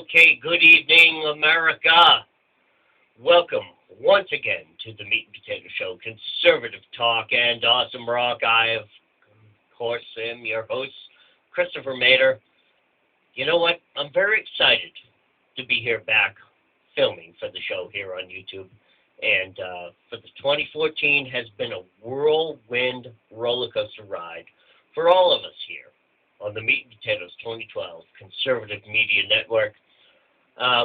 Okay, good evening, America. Welcome once again to the Meat and Potato Show, conservative talk and awesome rock. I, of course, am your host, Christopher Mader. You know what? I'm very excited to be here back filming for the show here on YouTube. And for the 2014 has been a whirlwind roller coaster ride for all of us here on the Meat and Potatoes 2012 Conservative Media Network.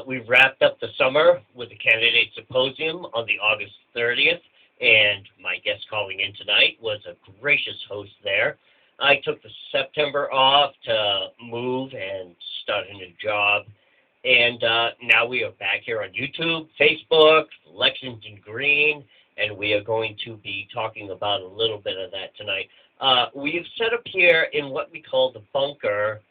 We've wrapped up the summer with the candidate symposium on the August 30th, and my guest calling in tonight was a gracious host there. I took the September off to move and start a new job, and now we are back here on YouTube, Facebook, Lexington Green, and we are going to be talking about a little bit of that tonight. We've set up here in what we call the bunker,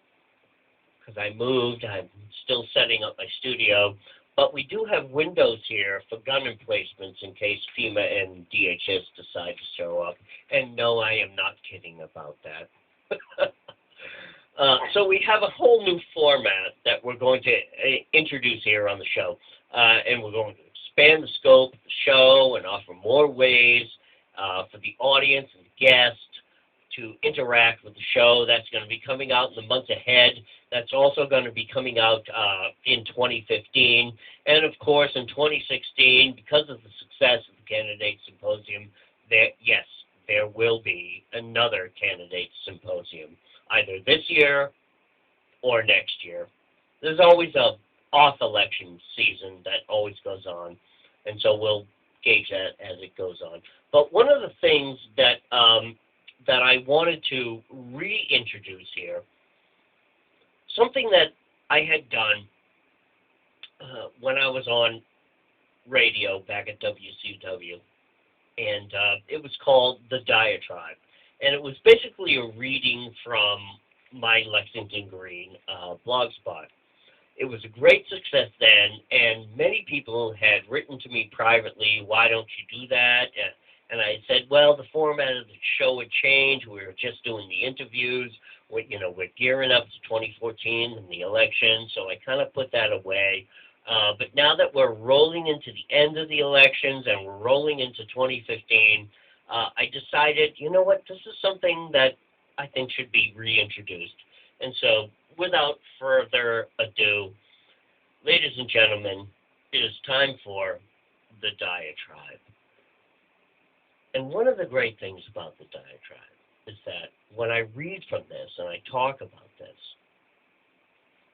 because I moved. I'm still setting up my studio, but we do have windows here for gun emplacements in case FEMA and DHS decide to show up. And no, I am not kidding about that. So we have a whole new format that we're going to introduce here on the show, and we're going to expand the scope of the show and offer more ways for the audience and guests to interact with the show. That's going to be coming out in the months ahead. That's also going to be coming out in 2015. And, of course, in 2016, because of the success of the Candidate Symposium, there will be another Candidate Symposium, either this year or next year. There's always a off-election season that always goes on, and so we'll gauge that as it goes on. But one of the things that I wanted to reintroduce here, something that I had done when I was on radio back at WCW, and it was called The Diatribe. And it was basically a reading from my Lexington Green blog spot. It was a great success then, and many people had written to me privately, why don't you do that? And I said, well, the format of the show had changed. We were just doing the interviews. We're gearing up to 2014 and the election, so I kind of put that away. But now that we're rolling into the end of the elections and we're rolling into 2015, I decided, you know what, this is something that I think should be reintroduced. And so, without further ado, ladies and gentlemen, it is time for the diatribe. And one of the great things about the diatribe is that when I read from this and I talk about this,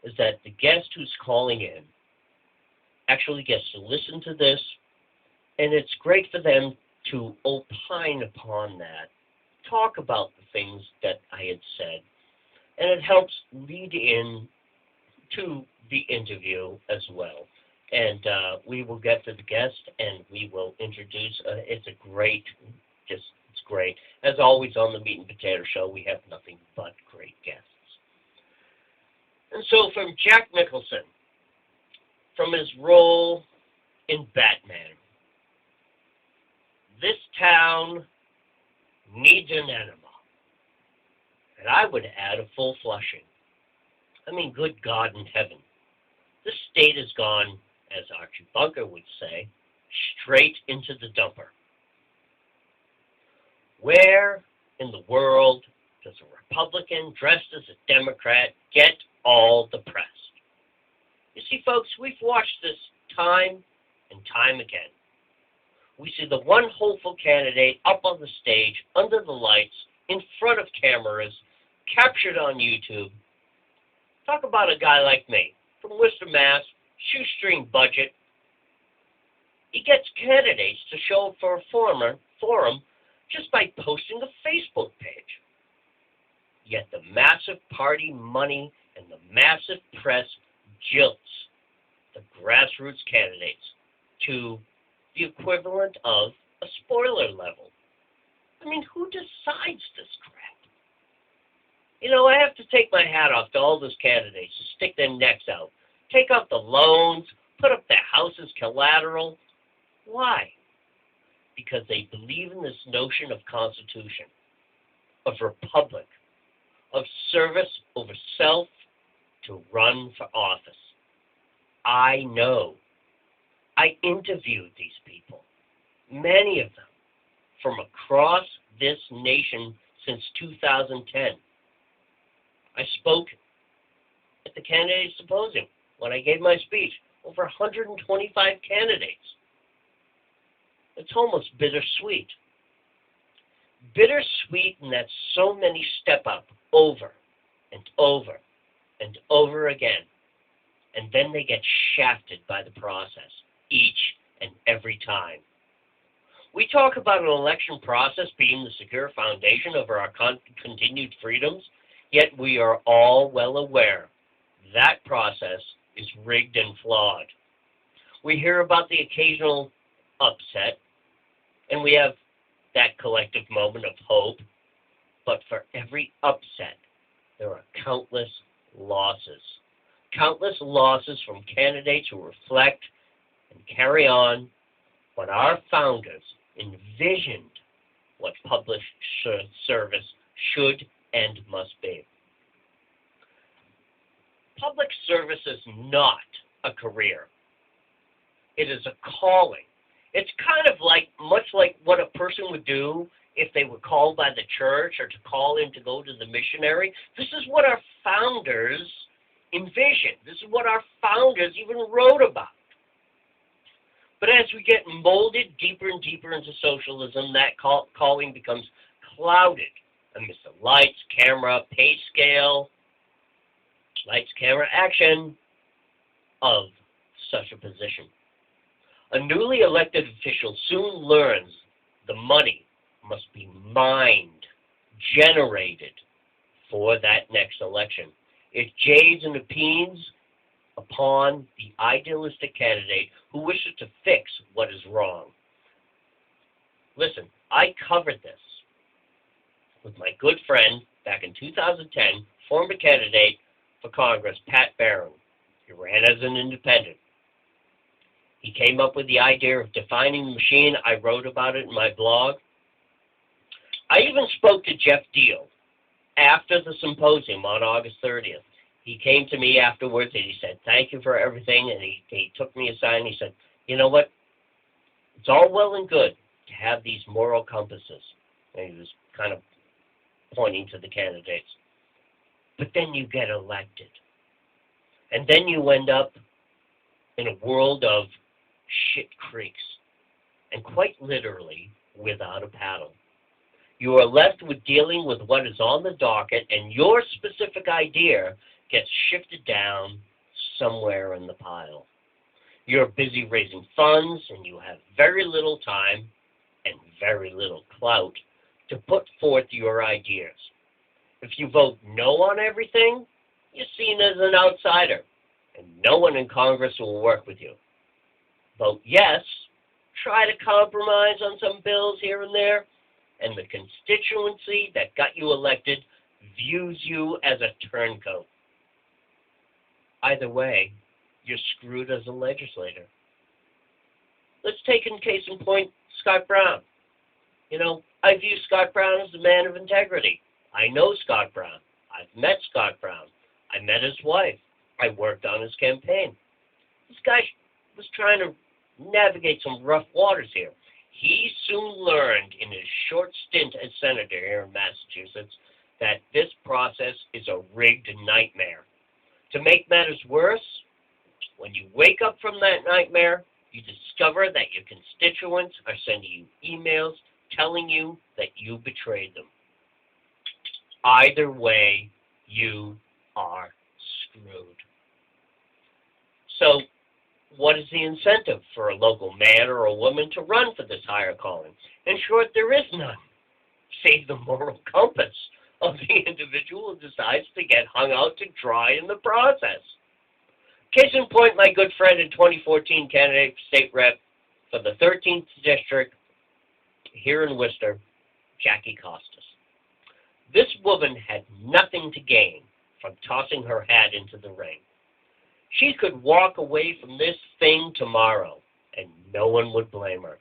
is that the guest who's calling in actually gets to listen to this, and it's great for them to opine upon that, talk about the things that I had said, and it helps lead in to the interview as well. And we will get to the guest, and we will introduce. It's great. As always on the Meat and Potato Show, we have nothing but great guests. And so from Jack Nicholson, from his role in Batman, this town needs an enema. And I would add a full flushing. I mean, good God in heaven. This state has gone, as Archie Bunker would say, straight into the dumper. Where in the world does a Republican dressed as a Democrat get all the press? You see, folks, we've watched this time and time again. We see the one hopeful candidate up on the stage, under the lights, in front of cameras, captured on YouTube. Talk about a guy like me, from Worcester, Mass., shoestring budget. He gets candidates to show up for a forum just by posting a Facebook page. Yet the massive party money and the massive press jilts the grassroots candidates to the equivalent of a spoiler level. I mean, who decides this crap? You know, I have to take my hat off to all those candidates to stick their necks out, take out the loans, put up their houses collateral. Why? Because they believe in this notion of constitution, of republic, of service over self to run for office. I know. I interviewed these people, many of them, from across this nation since 2010. I spoke at the candidate symposium when I gave my speech. Over 125 candidates. It's almost bittersweet. Bittersweet in that so many step up over and over and over again. And then they get shafted by the process each and every time. We talk about an election process being the secure foundation of our continued freedoms, yet we are all well aware that process is rigged and flawed. We hear about the occasional upset, and we have that collective moment of hope, but for every upset, there are countless losses. Countless losses from candidates who reflect and carry on what our founders envisioned what public service should and must be. Public service is not a career. It is a calling. It's kind of like, much like what a person would do if they were called by the church or to call in to go to the missionary. This is what our founders envisioned. This is what our founders even wrote about. But as we get molded deeper and deeper into socialism, that calling becomes clouded amidst the lights, camera, pay scale, lights, camera, action of such a position. A newly elected official soon learns the money must be mined, generated for that next election. It jades and impinges upon the idealistic candidate who wishes to fix what is wrong. Listen, I covered this with my good friend back in 2010, former candidate for Congress, Pat Barron. He ran as an independent. He came up with the idea of defining the machine. I wrote about it in my blog. I even spoke to Jeff Deal after the symposium on August 30th. He came to me afterwards and he said, "Thank you for everything." And he took me aside and he said, "You know what? It's all well and good to have these moral compasses." And he was kind of pointing to the candidates. But then you get elected. And then you end up in a world of shit creeks. And quite literally, without a paddle. You are left with dealing with what is on the docket, and your specific idea gets shifted down somewhere in the pile. You're busy raising funds, and you have very little time and very little clout to put forth your ideas. If you vote no on everything, you're seen as an outsider, and no one in Congress will work with you. Vote yes, try to compromise on some bills here and there, and the constituency that got you elected views you as a turncoat. Either way, you're screwed as a legislator. Let's take in case in point Scott Brown. You know, I view Scott Brown as a man of integrity. I know Scott Brown. I've met Scott Brown. I met his wife. I worked on his campaign. This guy was trying to navigate some rough waters here. He soon learned in his short stint as senator here in Massachusetts that this process is a rigged nightmare. To make matters worse, when you wake up from that nightmare, you discover that your constituents are sending you emails telling you that you betrayed them. Either way, you are screwed. So, what is the incentive for a local man or a woman to run for this higher calling? In short, there is none, save the moral compass of the individual who decides to get hung out to dry in the process. Case in point, my good friend and 2014 candidate for state rep for the 13th district here in Worcester, Jackie Costas. This woman had nothing to gain from tossing her hat into the ring. She could walk away from this thing tomorrow, and no one would blame her.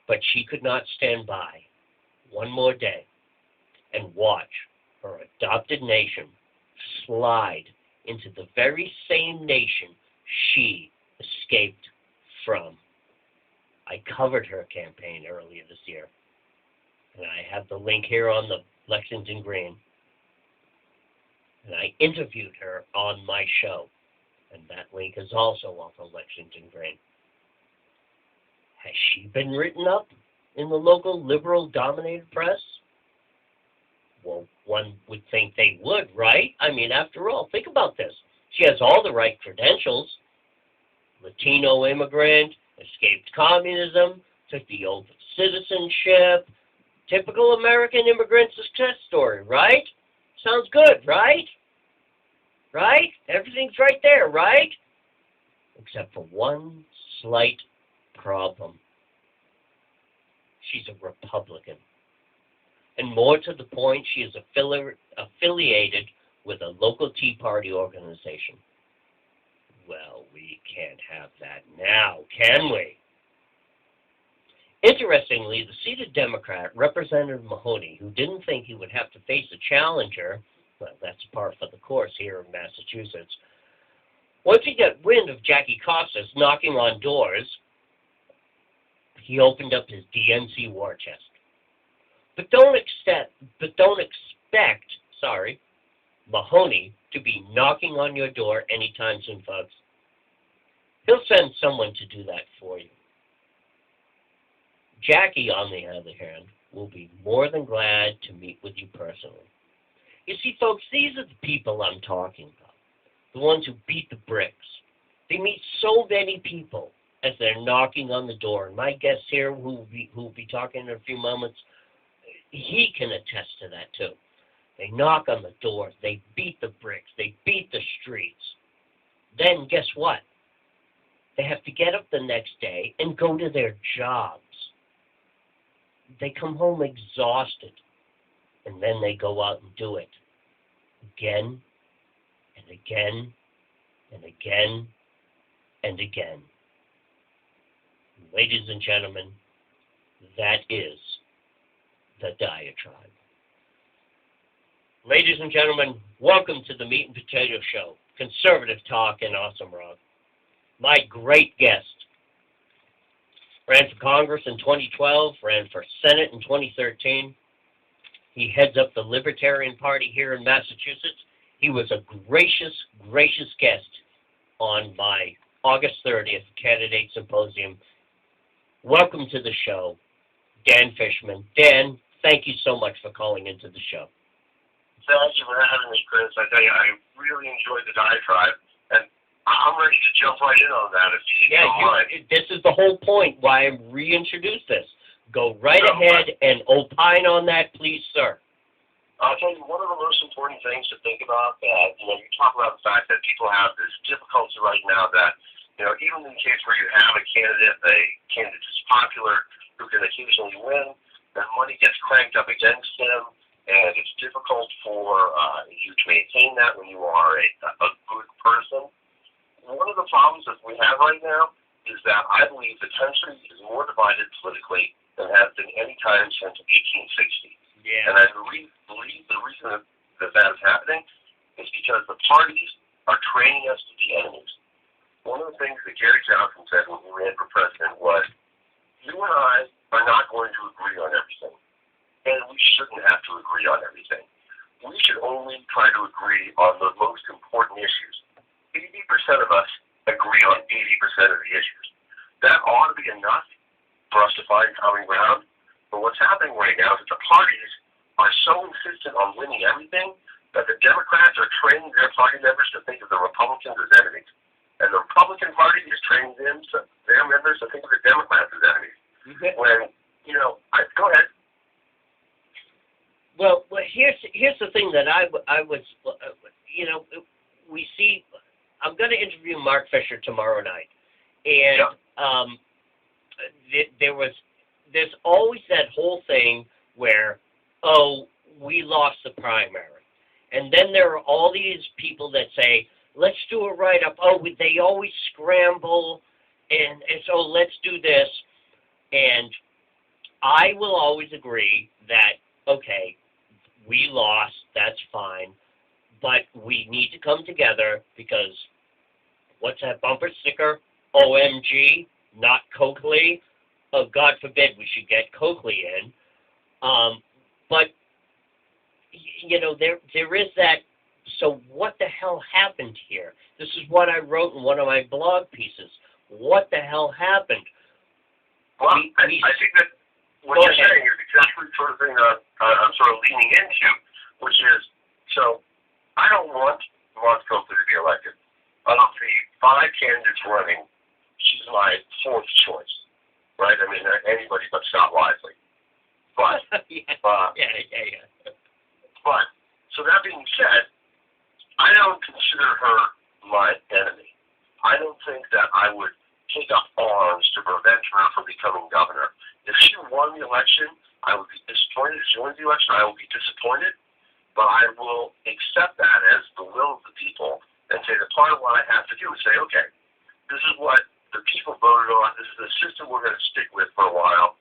But she could not stand by one more day and watch her adopted nation slide into the very same nation she escaped from. I covered her campaign earlier this year, and I have the link here on the Lexington Green, and I interviewed her on my show, and that link is also off of Lexington Green. Has she been written up in the local liberal-dominated press? Well, one would think they would, right? I mean, after all, think about this. She has all the right credentials. Latino immigrant, escaped communism, took the oath of citizenship. Typical American immigrant success story, right? Sounds good, right? Right? Everything's right there, right? Except for one slight problem. She's a Republican. And more to the point, she is affiliated with a local Tea Party organization. Well, we can't have that now, can we? Interestingly, the seated Democrat, Representative Mahoney, who didn't think he would have to face a challenger, well, that's par for the course here in Massachusetts, once he got wind of Jackie Costas knocking on doors, he opened up his DNC war chest. But don't expect Mahoney to be knocking on your door anytime soon, folks. He'll send someone to do that for you. Jackie, on the other hand, will be more than glad to meet with you personally. You see, folks, these are the people I'm talking about, the ones who beat the bricks. They meet so many people as they're knocking on the door. And my guest here, who will be talking in a few moments, he can attest to that too. They knock on the doors, they beat the bricks, they beat the streets. Then guess what? They have to get up the next day and go to their jobs. They come home exhausted, and then they go out and do it again and again and again and again. Ladies and gentlemen, that is the diatribe. Ladies and gentlemen, welcome to the Meat and Potato Show, conservative talk and awesome rock. My great guest ran for Congress in 2012, ran for Senate in 2013. He heads up the Libertarian Party here in Massachusetts. He was a gracious, gracious guest on my August 30th candidate symposium. Welcome to the show, Dan Fishman. Dan, thank you so much for calling into the show. Thank you for having me, Chris. I tell you, I really enjoyed the diatribe, and I'm ready to jump right in on that if you don't mind. This is the whole point why I reintroduced this. Go right ahead and opine on that, please, sir. I'll tell you, one of the most important things to think about, you talk about the fact that people have this difficulty right now that, even in the case where you have a candidate is popular, who can occasionally win, then money gets cranked up against him, and it's difficult for you to maintain that when you are a good person. One of the problems that we have right now is that I believe the country is more divided politically than has been any time since 1860. Yeah. And I believe the reason that is happening is because the parties are training us to be enemies. One of the things that Gary Johnson said when he ran for president was, you and I are not going to agree on everything. And we shouldn't have to agree on everything. We should only try to agree on the most important issues. 80% of us agree on 80% of the issues. That ought to be enough for us to find common ground. But what's happening right now is that the parties are so insistent on winning everything that the Democrats are training their party members to think of the Republicans as enemies. And the Republican Party is training their members to think of the Democrats as enemies. When, go ahead. Well, here's the thing that I was, we see. I'm going to interview Mark Fisher tomorrow night, and there's always that whole thing where, we lost the primary, and then there are all these people that say, let's do a write-up. They always scramble, and so let's do this, and I will always agree that, okay, we lost, that's fine, but we need to come together because what's that bumper sticker OMG, not Coakley. God forbid we should get Coakley in. But, there is that. So what the hell happened here? This is what I wrote in one of my blog pieces. What the hell happened? Well, I think that what you're saying is exactly the sort of thing that I'm sort of leaning into, which is, so I don't want Mark Coakley to be elected. Of the 5 candidates running, she's my 4th choice, right? I mean, anybody but Scott Wisely. But, yeah. But, so that being said, I don't consider her my enemy. I don't think that I would take up arms to prevent her from becoming governor. If she won the election, I would be disappointed. If she wins the election, I will be disappointed. But I will accept that as the will of the people and say that part of what I have to do is say, okay, this is what the people voted on. This is the system we're going to stick with for a while.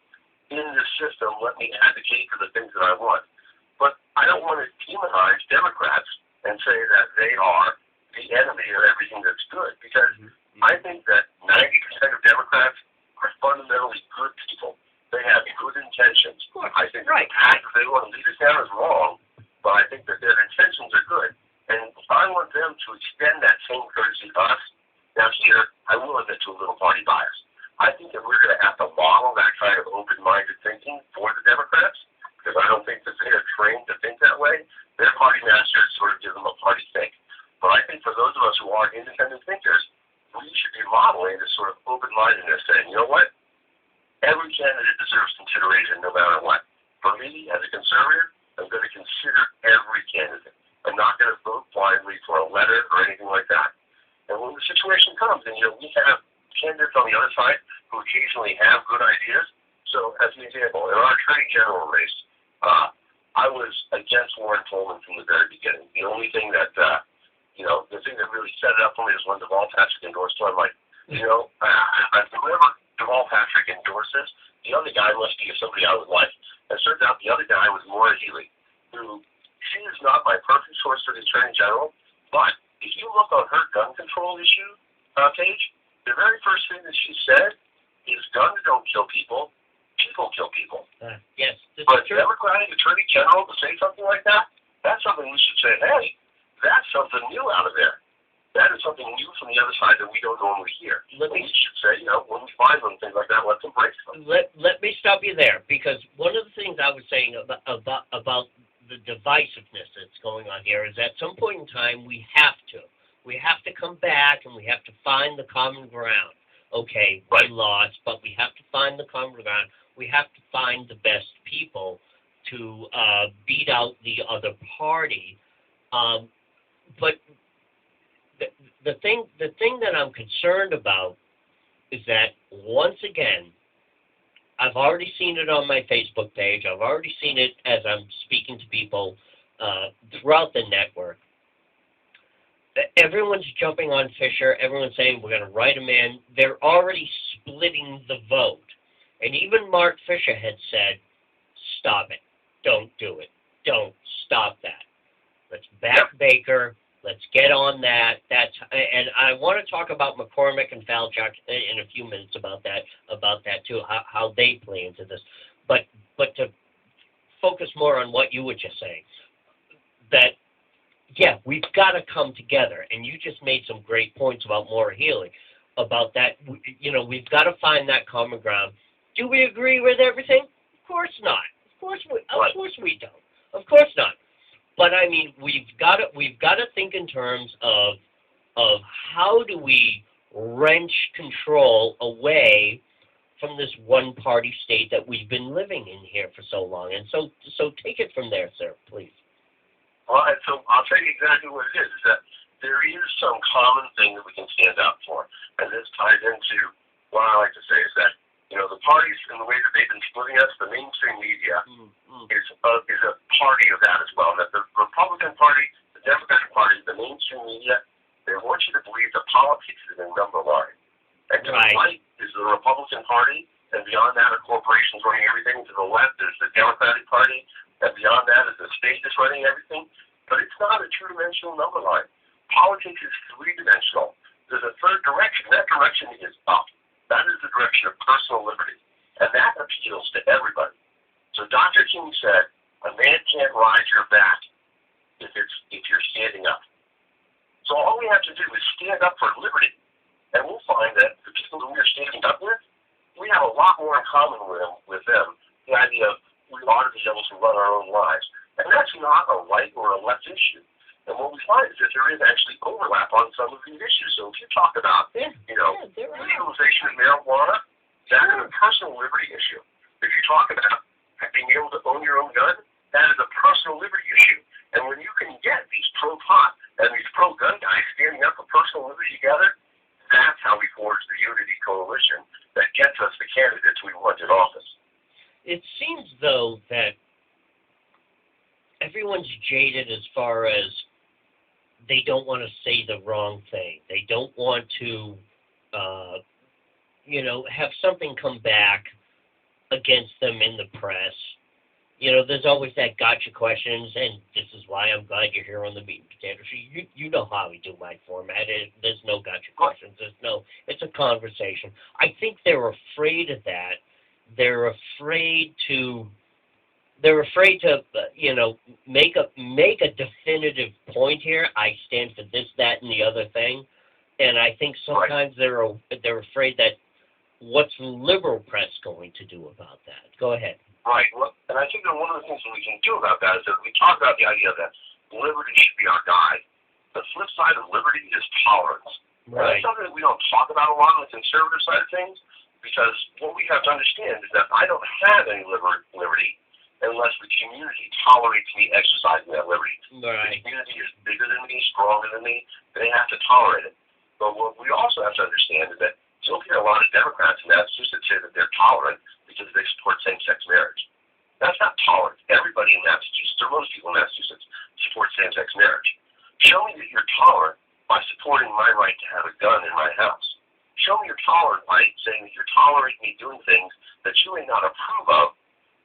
In this system, let me advocate for the things that I want. But I don't want to demonize Democrats and say that they are the enemy of everything that's good, because I think that 90% of Democrats are fundamentally good people. They have good intentions. I think the path that they want to lead us down is wrong, but I think that their intentions are good. And I want them to extend that same courtesy to us. Now here, I will admit to a little party bias. I think that we're going to have to model that kind of open-minded thinking for the Democrats, because I don't think that they are trained to think that way. Their party masters sort of give them a party think. But I think for those of us who are independent thinkers, we should be modeling this sort of open-mindedness, saying, you know what? Every candidate deserves consideration no matter what. For me, as a conservative, I'm going to consider every candidate. I'm not going to vote blindly for a letter or anything like that. And when the situation comes, and we have candidates on the other side who occasionally have good ideas. So, as an example, in our Attorney General race, I was against Warren Coleman from the very beginning. The only thing that, the thing that really set it up for me is when Deval Patrick endorsed her. I'm like, whoever Deval Patrick endorses, the other guy must be somebody I would like. And it turns out the other guy was Maura Healey, who she is not my perfect choice for the Attorney General, but if you look on her gun control issue page, the very first thing that she said is guns don't kill people, people kill people. Yes. But Democratic Attorney General to say something like that, that's something we should say, hey, that's something new out of there. That is something new from the other side that we don't normally hear. We should say, when we find them, things like that, let's embrace them. Let me stop you there, because one of the things I was saying about the divisiveness that's going on here is at some point in time we have to come back and we have to find the common ground. Okay, we lost, but we have to find the common ground. We have to find the best people to beat out the other party. But the thing that I'm concerned about is that, once again, I've already seen it on my Facebook page. I've already seen it as I'm speaking to people throughout the network. Everyone's jumping on Fisher. Everyone's saying we're going to write him in. They're already splitting the vote. And even Mark Fisher had said, stop it. Don't do it. Don't stop that. Let's back Baker. Let's get on that. And I want to talk about McCormick and Falchuk in a few minutes about that too, how they play into this. But to focus more on what you were just saying, that we've got to come together. And you just made some great points about Maura Healey, about that. We've got to find that common ground. Do we agree with everything? Of course not. Of course we don't. Of course not. But I mean, we've got to think in terms of how do we wrench control away from this one-party state that we've been living in here for so long. And so take it from there, sir, please. Well, and so I'll tell you exactly what it is that there is some common thing that we can stand up for. And this ties into what I like to say is that, the parties and the way that they've been splitting us, the mainstream media is a party of that as well. And that the Republican Party, the Democratic Party, the mainstream media, they want you to believe that politics is a number line. And to the right is the Republican Party, and beyond that are corporations running everything. To the left is the Democratic Party, and beyond that is the state that's running everything. But it's not a two-dimensional number line. Politics is three-dimensional. There's a third direction. That direction is with them, the idea of we ought to be able to run our own lives. And that's not a right or a left issue. And what we find is that there is actually overlap on some of these issues. So if you talk about, legalization of marijuana, that is a personal liberty issue. If you talk about being able to own your own gun, that is a personal liberty issue. And when you can get these pro-pot and these pro-gun guys standing up for personal liberty together, that's how we forge the unity coalition that gets us the candidates we want in office. It seems, though, that everyone's jaded as far as they don't want to say the wrong thing. They don't want to, have something come back against them in the press. There's always that gotcha questions, and this is why I'm glad you're here on the Meat and Potato Show. You know how we do my format. There's no gotcha questions. It's a conversation. I think they're afraid of that. They're afraid to make a definitive point here. I stand for this, that, and the other thing. And I think sometimes they're afraid that what's the liberal press going to do about that? Go ahead. Right. Well, and I think that one of the things that we can do about that is that we talk about the idea that liberty should be our guide. The flip side of liberty is tolerance. Right. That's something that we don't talk about a lot on the conservative side of things, because what we have to understand is that I don't have any liberty unless the community tolerates me exercising that liberty. Right. The community is bigger than me, stronger than me. They have to tolerate it. But what we also have to understand is that you'll hear a lot of Democrats in Massachusetts say that they're tolerant because they support same-sex marriage. That's not tolerant. Everybody in Massachusetts, or most people in Massachusetts, support same-sex marriage. Show me that you're tolerant by supporting my right to have a gun in my house. Show me you're tolerant by saying that you're tolerating me doing things that you may not approve of,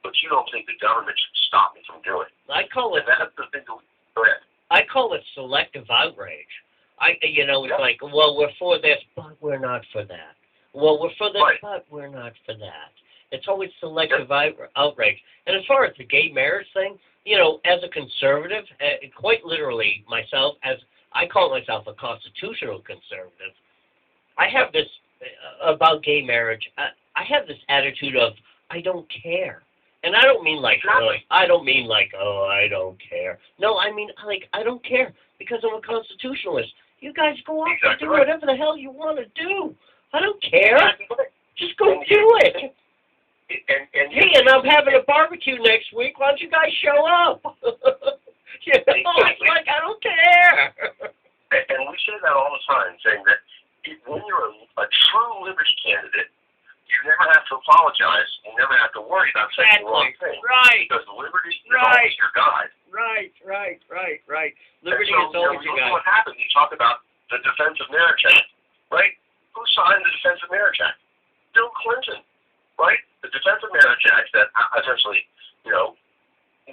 but you don't think the government should stop me from doing. I call it. That's the thing. Go ahead. I call it selective outrage. It's like, well, we're for this, but we're not for that. Well, we're for this, but we're not for that. It's always selective outrage. And as far as the gay marriage thing, as a conservative, quite literally myself, as I call myself a constitutional conservative, I have this about gay marriage. I have this attitude of I don't care. And I don't mean like, I don't care. No, I mean, I don't care because I'm a constitutionalist. You guys go off and do whatever the hell you want to do. I don't care. Just go do it. And I'm having a barbecue next week. Why don't you guys show up? It's like, I don't care. And we say that all the time, saying that when you're a true liberty candidate, you never have to apologize. You never have to worry about saying the wrong thing. Right. Because liberty is always your guide. Right. Liberty is always your guide. What happened? You talk about the Defense of Marriage Act, right? Who signed the Defense of Marriage Act? Bill Clinton, right? The Defense of Marriage Act that essentially,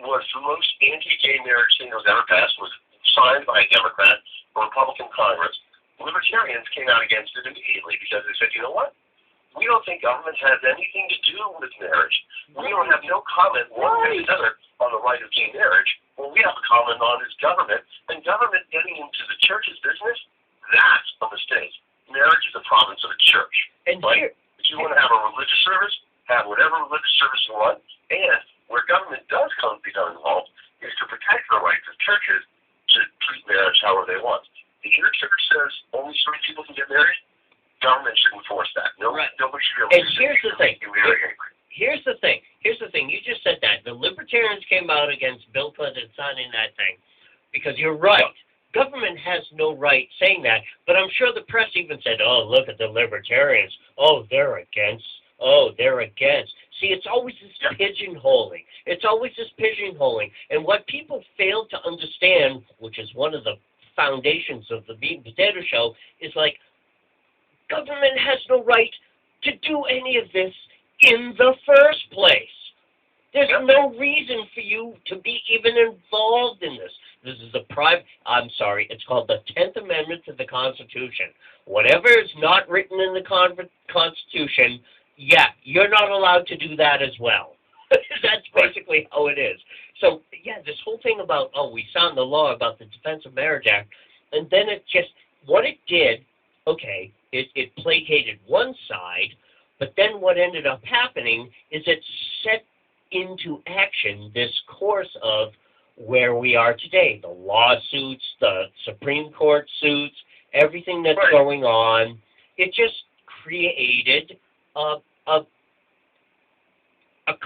was the most anti-gay marriage thing that was ever passed, was signed by a Democrat or Republican Congress. Libertarians came out against it immediately because they said, you know what? We don't think government has anything to do with marriage. We don't have no comment one way or the other on the right of gay marriage. What we have a comment on is government, and government getting into the church's business, that's a mistake. Marriage is a province of the church. And right? If you want to have a religious service, have whatever religious service you want, and where government does become involved is to protect the rights of churches to treat marriage however they want. If your church says only straight people can get married, government should enforce that. Nobody should be able to. And here's the thing. Here's the thing. You just said that. The Libertarians came out against Bill Clinton signing that thing because you're right. Government has no right saying that. But I'm sure the press even said, oh, look at the Libertarians. Oh, they're against. See, it's always this pigeonholing. And what people fail to understand, which is one of the foundations of the Meat and Potato Show, is like, government has no right to do any of this in the first place. There's no reason for you to be even involved in this. This is it's called the 10th Amendment to the Constitution. Whatever is not written in the Constitution, you're not allowed to do that as well. That's basically how it is. So, this whole thing about, we signed the law about the Defense of Marriage Act, and then what it did, it placated one side, But then what ended up happening is it set into action this course of where we are today, the lawsuits, the Supreme Court suits, everything that's going on. It just created a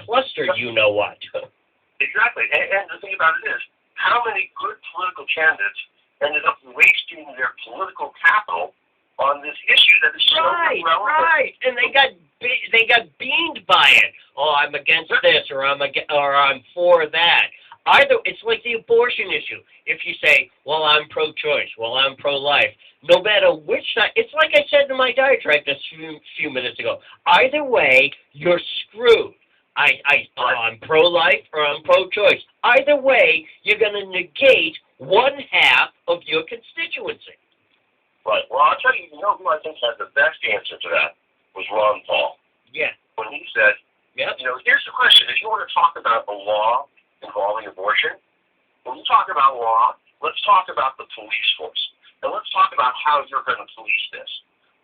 cluster, you know what. Exactly. And the thing about it is, how many good political candidates ended up wasting their political capital on this issue that is so irrelevant? Right. And they got beamed by it. Oh, I'm against this, or I'm for that. Either it's like the abortion issue. If you say, well, I'm pro-choice, well, I'm pro-life, no matter which side, it's like I said in my diatribe just a few minutes ago. Either way, you're screwed. I'm pro-life or I'm pro-choice. Either way, you're going to negate one half of your constituency. Right. Well, I'll tell you, you know who I think had the best answer to that was Ron Paul. Yeah. When he said, yep. You know, here's the question. If you want to talk about a law involving abortion, when you talk about law, let's talk about the police force. And let's talk about how you're going to police this.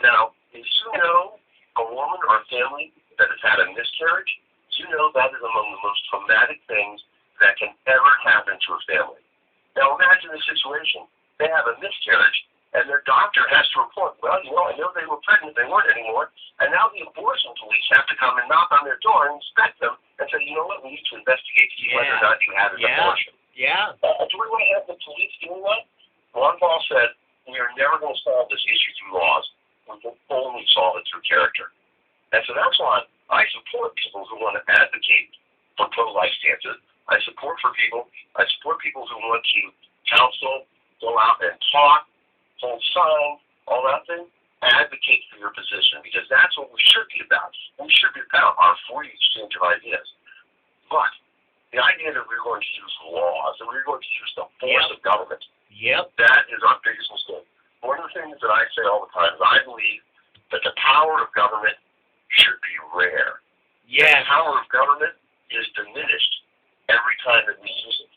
Now, if you know a woman or a family that has had a miscarriage, you know that is among the most traumatic things that can ever happen to a family. Now, imagine the situation. They have a miscarriage, and their doctor has to report, well, you know, I know they were pregnant, they weren't anymore, and now the abortion police have to come and knock on their door and inspect them and say, you know what, we need to investigate to see whether or not you had an abortion. Yeah. Do we want to have the police doing that? Ron Paul said, we are never going to solve this issue through laws. We can only solve it through character. And so that's why I support people who want to advocate for pro-life stances. I support people who want to counsel, go out and talk, hold signs, all that thing. Advocate for your position, because that's what we should be about. We should be about our free exchange of ideas. But the idea that we're going to use laws, that we're going to use the force of government, that is our biggest mistake. One of the things that I say all the time is I believe that the power of government should be rare. Yeah. The power of government is diminished every time that we use it.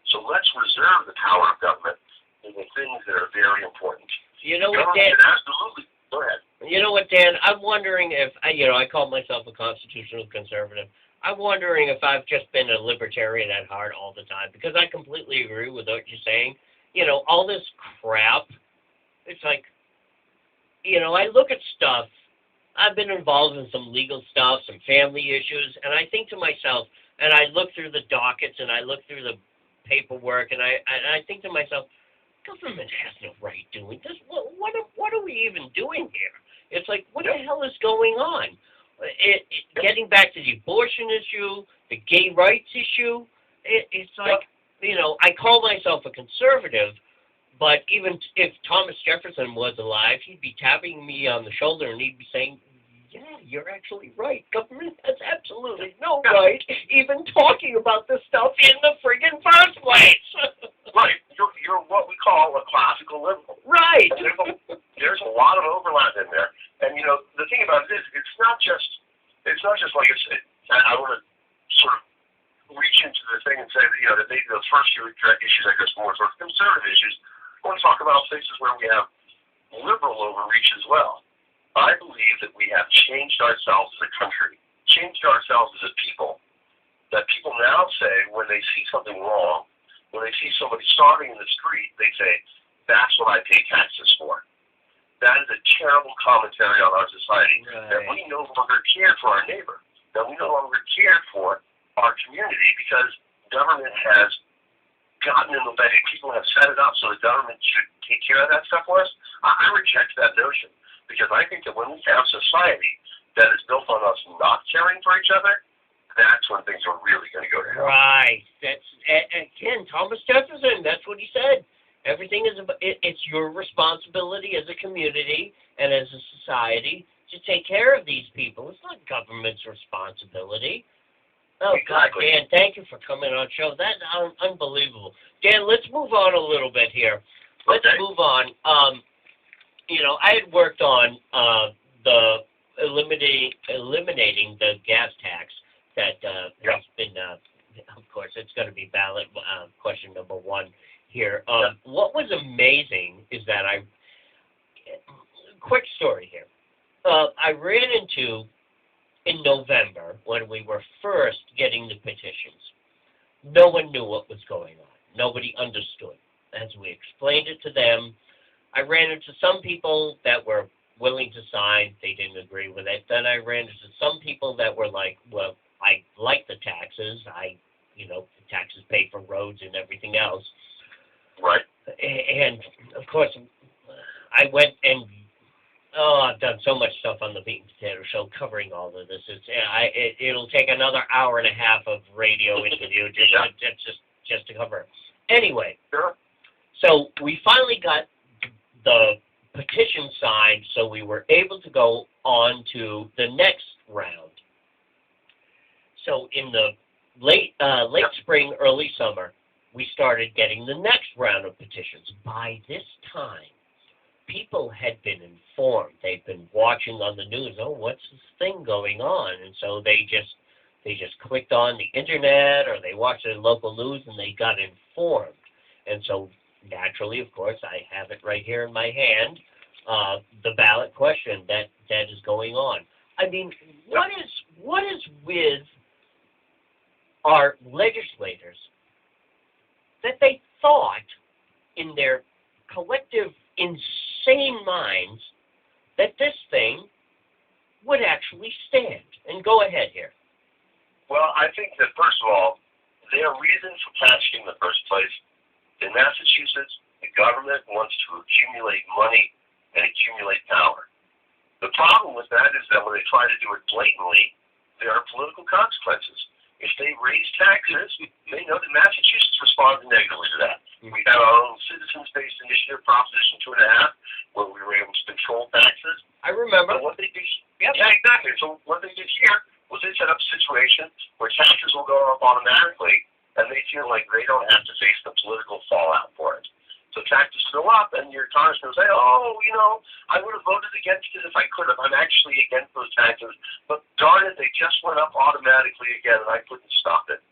So let's reserve the power of government for the things that are very important. You know what, Dan? Absolutely. Go ahead. You know what, Dan? I'm wondering if, I call myself a constitutional conservative. I'm wondering if I've just been a libertarian at heart all the time, because I completely agree with what you're saying. You know, all this crap, it's like, I look at stuff. I've been involved in some legal stuff, some family issues, and I think to myself, and I look through the dockets and I look through the paperwork, and I think to myself, government has no right doing this. What are we even doing here? It's like, what the hell is going on? Getting back to the abortion issue, the gay rights issue, it's like, I call myself a conservative, but even if Thomas Jefferson was alive, he'd be tapping me on the shoulder and he'd be saying, yeah, you're actually right. Government has absolutely no right even talking about this stuff in the friggin' first place. Right. You're what we call a classical liberal. Right. There's a lot of overlap in there. And, the thing about it is, it's not just like I want to sort of reach into the thing and say that, that maybe those first few issues, I guess, more sort of conservative issues. I want to talk about places where we have liberal overreach as well. I believe that we have changed ourselves as a country, changed ourselves as a people, that people now say when they see something wrong, when they see somebody starving in the street, they say, that's what I pay taxes for. That is a terrible commentary on our society, that we no longer care for our neighbor, that we no longer care for our community because government has gotten in the way. People have set it up so the government should take care of that stuff for us. I reject that notion, because I think that when we have society that is built on us not caring for each other, that's when things are really going to go to hell. Right. That's, again, Thomas Jefferson, that's what he said. Everything is, it's your responsibility as a community and as a society to take care of these people. It's not government's responsibility. Oh, exactly. God, Dan, thank you for coming on the show. That's unbelievable. Dan, let's move on a little bit here. Let's move on. I had worked on the eliminating the gas tax that has been, of course, it's going to be ballot question number one here. What was amazing is that quick story here. I ran into in November, when we were first getting the petitions, no one knew what was going on. Nobody understood. As we explained it to them, I ran into some people that were willing to sign. They didn't agree with it. Then I ran into some people that were like, well, I like the taxes. The taxes pay for roads and everything else. Right. And, of course, I went and, I've done so much stuff on the Meat and Potato Show covering all of this. It'll take another hour and a half of radio interview just to cover it. Anyway, sure. So we finally got the petition signed, so we were able to go on to the next round. So in the late spring, early summer, we started getting the next round of petitions. By this time, people had been informed. They'd been watching on the news. Oh, what's this thing going on? And so they just clicked on the internet, or they watched the local news, and they got informed. And so naturally, of course, I have it right here in my hand, the ballot question that is going on. I mean, what is with our legislators that they thought in their collective insane minds that this thing would actually stand? And go ahead here. Well, I think that, first of all, their reason for passing in the first place, in Massachusetts, the government wants to accumulate money and accumulate power. The problem with that is that when they try to do it blatantly, there are political consequences. If they raise taxes, they know that Massachusetts responds negatively to that. We had our own citizens-based initiative, Proposition 2.5, where we were able to control taxes. I remember. But what they did, yeah, exactly. So what they did here was they set up a situation where taxes will go up automatically, and they feel like they don't have to face the political fallout for it. So taxes go up, and your congressman will say, I would have voted against it if I could have. I'm actually against those taxes. But darn it, they just went up automatically again, and I couldn't stop it.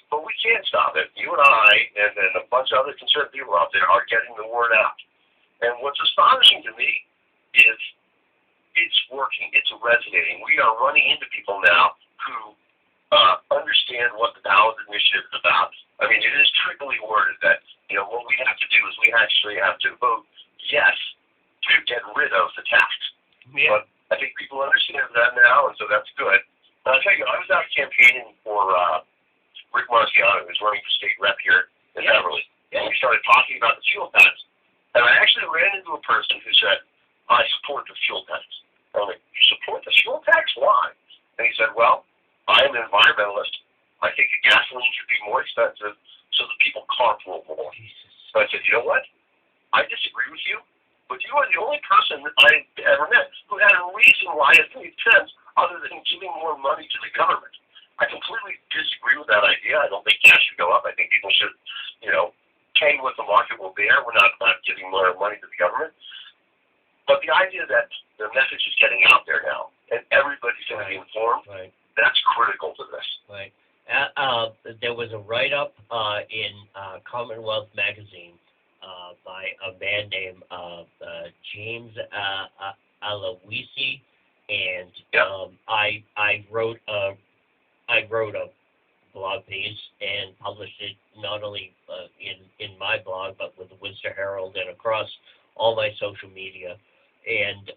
But we can't stop it. You and I and a bunch of other conservative people out there are getting the word out. And what's astonishing to me is it's working. It's resonating. We are running into people now who understand what the ballot initiative is about. I mean, it is triply worded that, what we have to do is we actually have to vote yes to get rid of the tax. Yeah. But I think people understand that now, and so that's good. And I'll tell you, I was out campaigning for Rick Marciano, who's running for state rep here in Beverly. Yeah. And we started talking about the fuel tax. And I actually ran into a person who said, I support the fuel tax. I'm like, you support the fuel tax? Why? And he said, well, I am an environmentalist. I think the gasoline should be more expensive so that people carpool more. So I said, you know what? I disagree with you, but you are the only person that I ever met who had a reason why it made sense other than giving more money to the government. I completely disagree with that idea. I don't think gas should go up. I think people should, pay what the market will bear. We're not about giving more money to the government. But the idea that the message is getting out there now and everybody's going to be informed, that's critical to this. Right. There was a write-up in Commonwealth magazine by a man named James Aloisi, and I wrote a blog piece and published it not only in my blog but with the Worcester Herald and across all my social media. And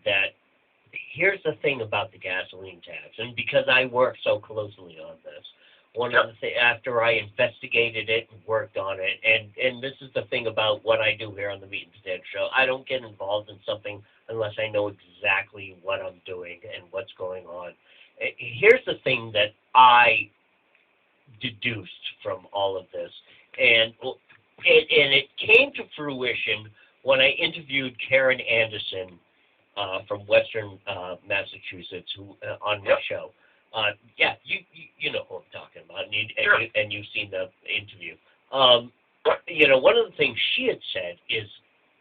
that here's the thing about the gasoline tax, and because I work so closely on this, one of the things after I investigated it and worked on it, and this is the thing about what I do here on the Meat and Potato Show, I don't get involved in something unless I know exactly what I'm doing and what's going on. Here's the thing that I deduced from all of this, and it came to fruition when I interviewed Karen Anderson from Western Massachusetts, who on my show. You know who I'm talking about, and you've seen the interview. One of the things she had said is,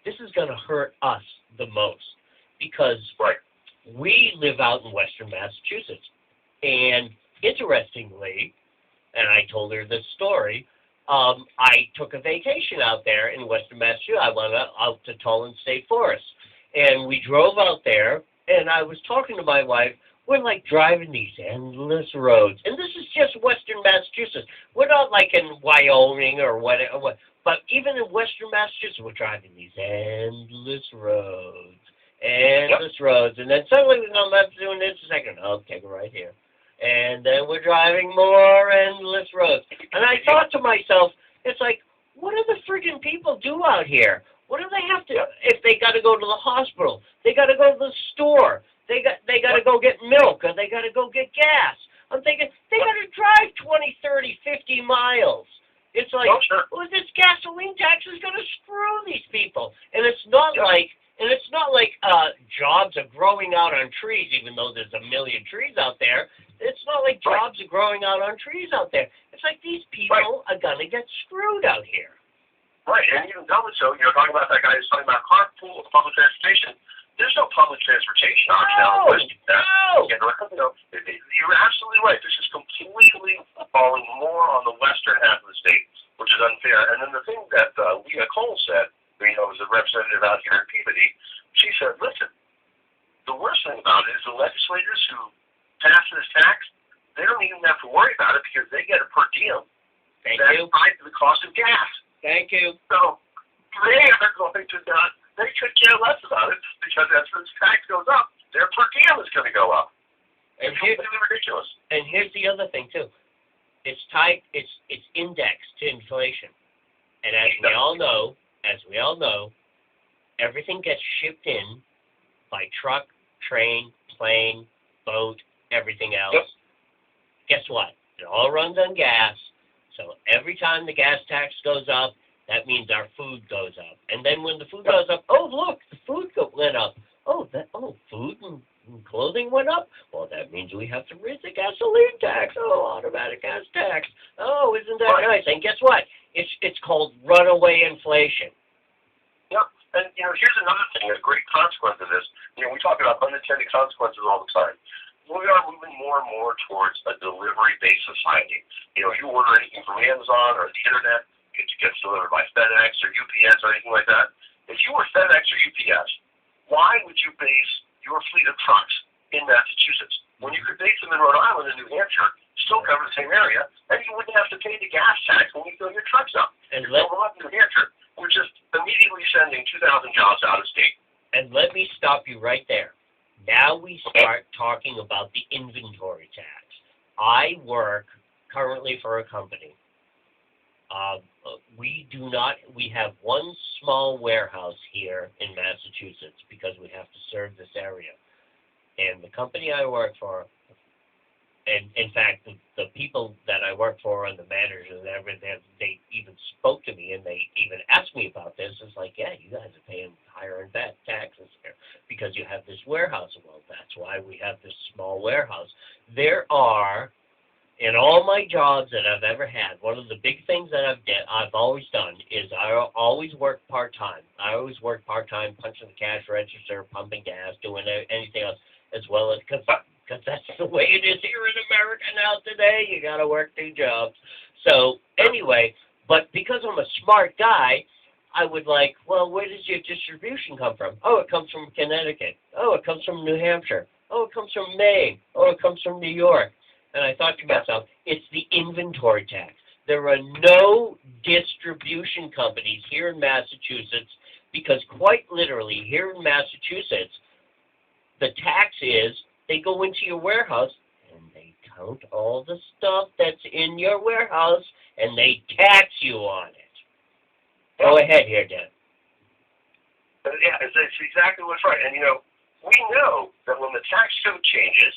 this is going to hurt us the most because we live out in Western Massachusetts. And interestingly, and I told her this story, I took a vacation out there in Western Massachusetts. I went out to Toland State Forest. And we drove out there, and I was talking to my wife. we're like driving these endless roads, and this is just Western Massachusetts. We're not like in Wyoming or whatever, but even in Western Massachusetts, we're driving these endless roads, and then suddenly we come up to an intersection. Okay, we're right here, and then we're driving more endless roads, and I thought to myself, it's like, what do the friggin' people do out here? What do they have to? If they got to go to the hospital, they got to go to the store. They got to go get milk, or they got to go get gas. I'm thinking they got to drive 20, 30, 50 miles. It's like, well, this gasoline tax is going to screw these people, and it's not like jobs are growing out on trees, even though there's a million trees out there. It's not like jobs are growing out on trees out there. It's like these people are going to get screwed out here. Right, and even double so, talking about that guy who's talking about carpool public transportation. There's no public transportation option out west. You're absolutely right. This is completely falling more on the western half of the state, which is unfair. And then the thing that Leah Cole said, was a representative out here in Peabody, she said, listen, the worst thing about it is the legislators who pass this tax, they don't even have to worry about it because they get a per diem. That's tied to the cost of gas. Thank you. So they are going to not. They could care less about it because as the tax goes up, their per diem is going to go up. It's completely ridiculous. And here's the other thing too: it's tied. It's indexed to inflation, and as we all know, everything gets shipped in by truck, train, plane, boat, everything else. Yep. Guess what? It all runs on gas. So every time the gas tax goes up, that means our food goes up. And then when the food goes up, oh, look, the food went up. Food and clothing went up? Well, that means we have to raise the gasoline tax. Oh, automatic gas tax. Oh, isn't that nice? And guess what? It's called runaway inflation. Yep. And, here's another thing, a great consequence of this. We talk about unintended consequences all the time. We are moving more and more towards a delivery-based society. You order anything from Amazon or the internet, it gets delivered by FedEx or UPS or anything like that. If you were FedEx or UPS, why would you base your fleet of trucks in Massachusetts when you could base them in Rhode Island and New Hampshire, still cover the same area, and you wouldn't have to pay the gas tax when you fill your trucks up? And New Hampshire, we're just immediately sending 2,000 jobs out of state. And let me stop you right there. Now we start talking about the inventory tax. I work currently for a company. We have one small warehouse here in Massachusetts because we have to serve this area. And the company I work for, and in fact, the people that I work for and the managers and everything, they even spoke to me and they even asked me about this. It's like, yeah, you guys are paying higher and bad taxes here because you have this warehouse. Well, that's why we have this small warehouse. There are, in all my jobs that I've ever had, one of the big things that I've always done is I always work part-time. I always work part-time, punching the cash register, pumping gas, doing anything else, as well as, because that's the way it is here in America now today. You got to work 2 jobs. So anyway, but because I'm a smart guy, I would like, well, where does your distribution come from? Oh, it comes from Connecticut. Oh, it comes from New Hampshire. Oh, it comes from Maine. Oh, it comes from New York. And I thought to myself, it's the inventory tax. There are no distribution companies here in Massachusetts because quite literally here in Massachusetts, the tax is they go into your warehouse and they count all the stuff that's in your warehouse and they tax you on it. Go ahead here, Dan. Yeah, it's exactly what's right. And, we know that when the tax code changes,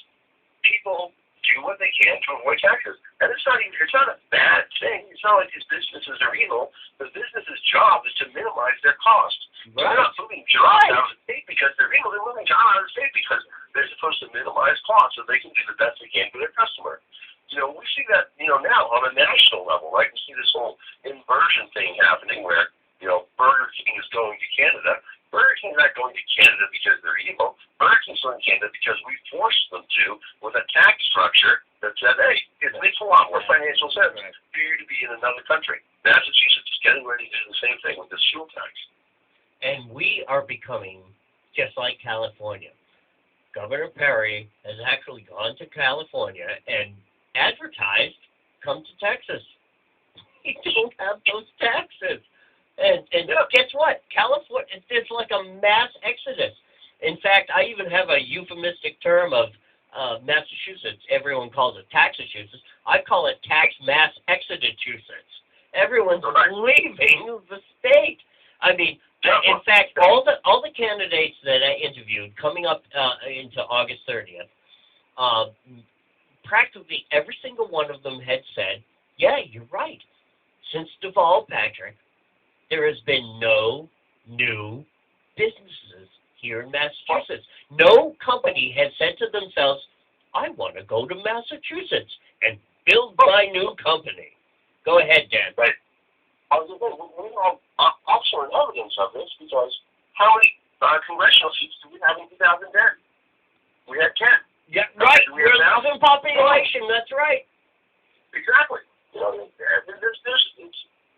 people do what they can to avoid taxes. And it's not a bad thing. It's not like these businesses are evil. The business's job is to minimize their costs. Right. They're not moving jobs out of the state because they're evil. They're moving jobs out of the state because they're supposed to minimize costs so they can do the best they can for their customer. We see that, now on a national level, right? We see this whole inversion thing happening where, Burger King is going to Canada. Burger King's not going to Canada because they're evil. Burger King's going to Canada because we forced them to with a tax structure that said, hey, it makes a lot more financial sense for you to be in another country. Massachusetts is getting ready to do the same thing with this fuel tax. And we are becoming just like California. Governor Perry has actually gone to California and advertised, come to Texas. You don't have those taxes. And guess what? California, there's like a mass exodus. In fact, I even have a euphemistic term of Massachusetts. Everyone calls it Taxachusetts. I call it tax mass exodusachusetts. Everyone's leaving the state. I mean, in fact, all the candidates that I interviewed coming up into August 30th, practically every single one of them had said, yeah, you're right. Since Deval, Patrick, there has been no new businesses here in Massachusetts. No company has said to themselves, I want to go to Massachusetts and build my new company. Go ahead, Dan. Right. I was going to say, we have excellent evidence of this because how many congressional seats did we have in 2010? We had 10. Yeah, right. We're losing population. That's right. Exactly. You know,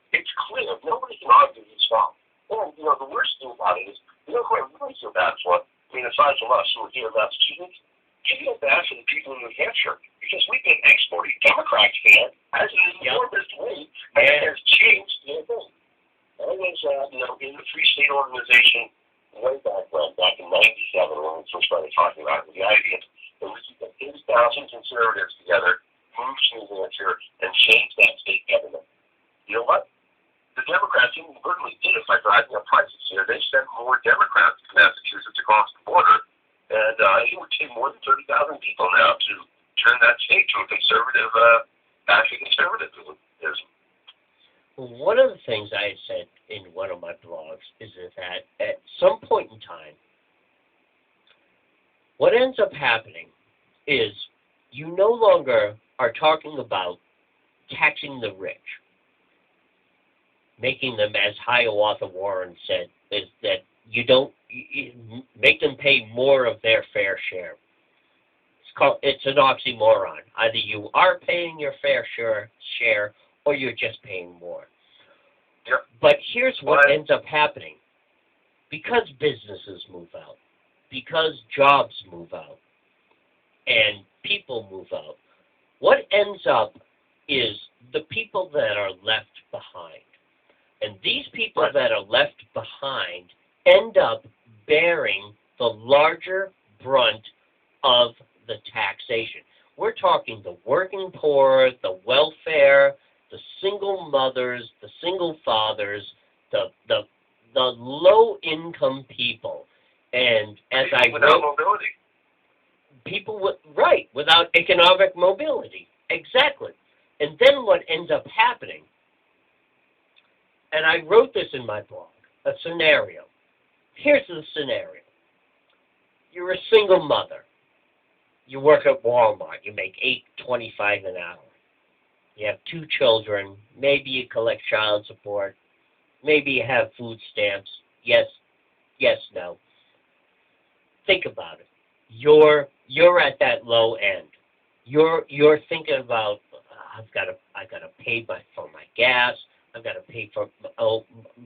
it's clear. Nobody can argue these facts. And, you know, the worst thing about it is, you know who I really feel bad for? I mean, aside from us who are here in Massachusetts, you feel bad for the people in New Hampshire because we've been exporting Democrats here as an enormous way, and it has changed their thing. I was, you know, in the Free State Organization way back when, back in '97 when we first started talking about it, the idea that we could get 80,000 conservatives together, move to New Hampshire, and change that state government. You know what? The Democrats inadvertently did it by driving up prices here. They sent more Democrats to Massachusetts across the border, and it would take more than 30,000 people now to turn that state to a conservative, actually conservatism. One of the things I had said in one of my blogs is that at some point in time, what ends up happening is you no longer are talking about taxing the rich, making them, as Hiawatha Warren said, is that you don't make them pay more of their fair share. It's an oxymoron. Either you are paying your fair share or you're just paying more. Yep. But here's what ends up happening. Because businesses move out, because jobs move out, and people move out, what ends up is the people that are left behind. And these people that are left behind end up bearing the larger brunt of the taxation. We're talking the working poor, the welfare, the single mothers, the single fathers, the low-income people. And as I without mobility. People without economic mobility. Exactly. And then what ends up happening, and I wrote this in my blog, a scenario. Here's the scenario. You're a single mother. You work at Walmart. You make $8.25 an hour. You have 2 children. Maybe you collect child support. Maybe you have food stamps. Yes, no. Think about it. You're at that low end. You're thinking about I gotta pay for my gas. I've got to pay for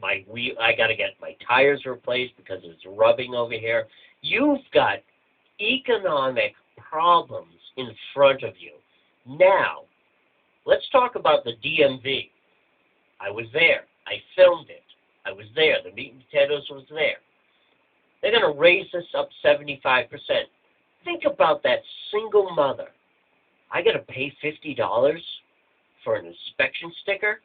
my wheel. I got to get my tires replaced because it's rubbing over here. You've got economic problems in front of you. Now, let's talk about the DMV. I was there. I filmed it. I was there. The meat and potatoes was there. They're going to raise this up 75%. Think about that single mother. I got to pay $50 for an inspection sticker,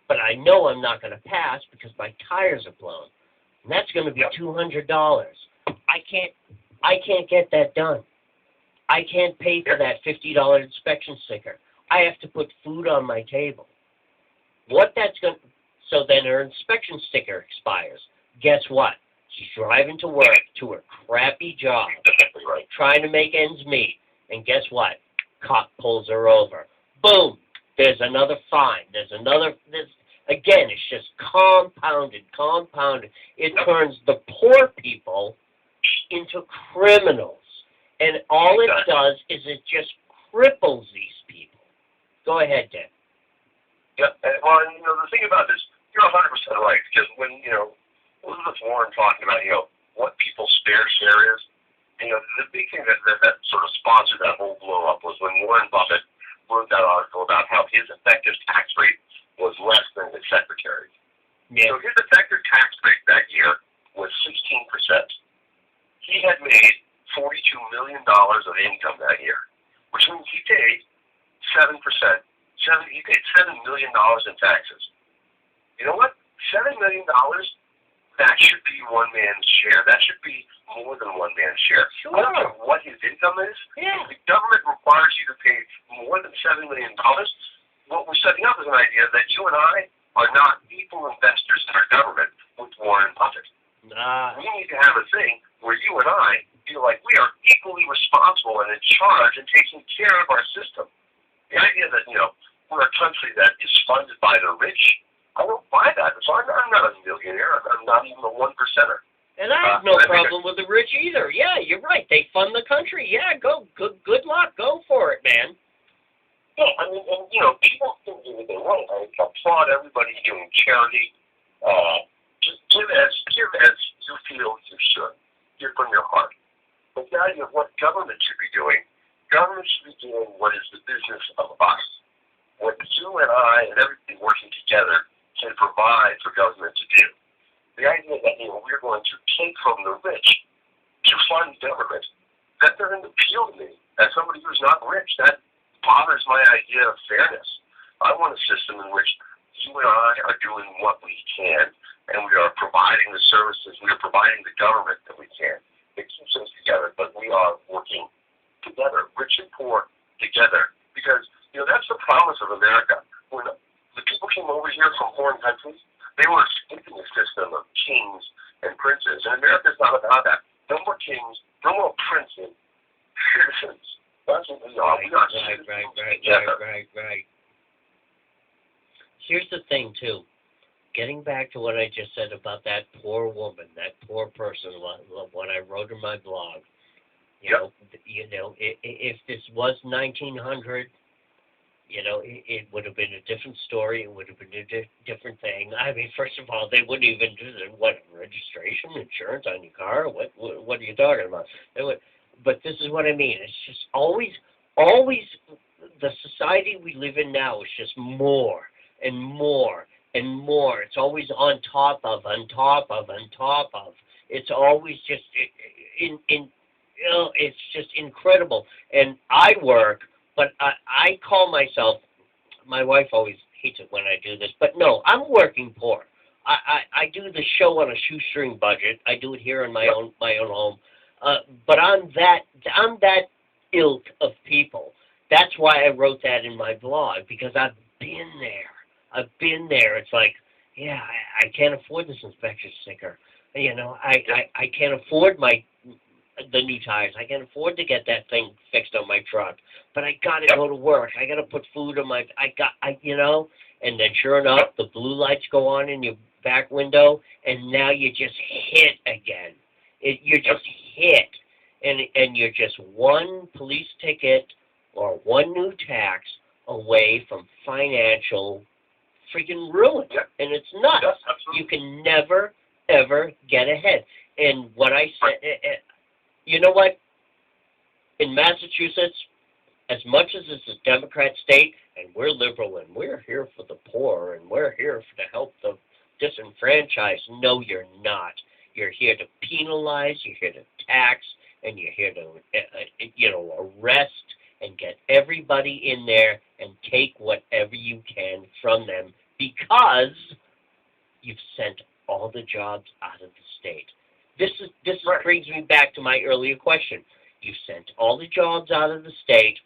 but I know I'm not going to pass because my tires are blown. And that's going to be $200. I can't get that done. I can't pay for that $50 inspection sticker. I have to put food on my table. So then her inspection sticker expires. Guess what? She's driving to work to her crappy job, trying to make ends meet. And guess what? Cop pulls her over. Boom! There's another fine. Again, it's just compounded. It turns the poor people into criminals. And all it does is it just cripples these people. Go ahead, Dan. Yeah, well, the thing about this, you're 100% right, because when, Elizabeth Warren talking about, what people's fair share is, the big thing that sort of sponsored that whole blow up was when Warren Buffett wrote that article about how his effective tax rate was less than his secretary's. Yeah. So his effective tax rate that year was 16%. He had made $42 million of income that year, which means he paid 7%. He paid $7 million in taxes. You know what? $7 million, that should be one man's share. That should be more than one man's share. Sure. I don't care what his income is. Yeah. If the government requires you to pay more than $7 million, what we're setting up is an idea that you and I are not equal investors in our government with Warren Buffett. We need to have a thing where you and I feel like we are equally responsible and in charge and taking care of our system. The idea that, we're a country that is funded by the rich, I don't buy that. So I'm not a millionaire. I'm not even a one percenter. And I have no problem with the rich either. Yeah, you're right. They fund the country. Yeah, go. Good luck. Go for it, man. Yeah, I mean, and, people can do what they want. I applaud everybody doing charity. Just give as you feel you should. Give from your heart. But the idea of what government should be doing what is the business of us. What you and I and everybody working together can provide for government to do. The idea that, we're going to take from the rich to fund government, that doesn't appeal to me. As somebody who's not rich, that bothers my idea of fairness. I want a system in which you and I are doing what we can, and we are providing the services, we are providing the government that we can. It keeps us together, but we are working together, rich and poor together. Because, that's the promise of America. When the people came over here from foreign countries, they were escaping a system of kings and princes. And America's not about that. No more kings, no more princes, citizens. That's what we are. We are citizens together. Right. Here's the thing, too. Getting back to what I just said about that poor woman, that poor person, what I wrote in my blog. If this was 1900, it would have been a different story. It would have been a different thing. I mean, first of all, they wouldn't even do registration, insurance on your car. What are you talking about? But this is what I mean. It's just always the society we live in now is just more and more and more. It's always on top of. It's always just it's just incredible. And I work, but I call myself, my wife always hates it when I do this, but no, I'm working poor. I do the show on a shoestring budget. I do it here in my own home. But I'm that ilk of people. That's why I wrote that in my blog, because I've been there. It's like, yeah, I can't afford this inspection sticker. I can't afford the new tires. I can't afford to get that thing fixed on my truck. But I gotta go to work. I gotta put food on my. And then sure enough, the blue lights go on in your back window, and now you just hit again. You're just hit, and you're just one police ticket or one new tax away from financial freaking ruin. And it's nuts. You can never ever get ahead. And what I said. You know what? In Massachusetts, as much as it's a Democrat state, and we're liberal, and we're here for the poor, and we're here to help the disenfranchised, no, you're not. You're here to penalize, you're here to tax, and you're here to, arrest and get everybody in there and take whatever you can from them because you've sent all the jobs out of the state. This brings me back to my earlier question. You sent all the jobs out of the state.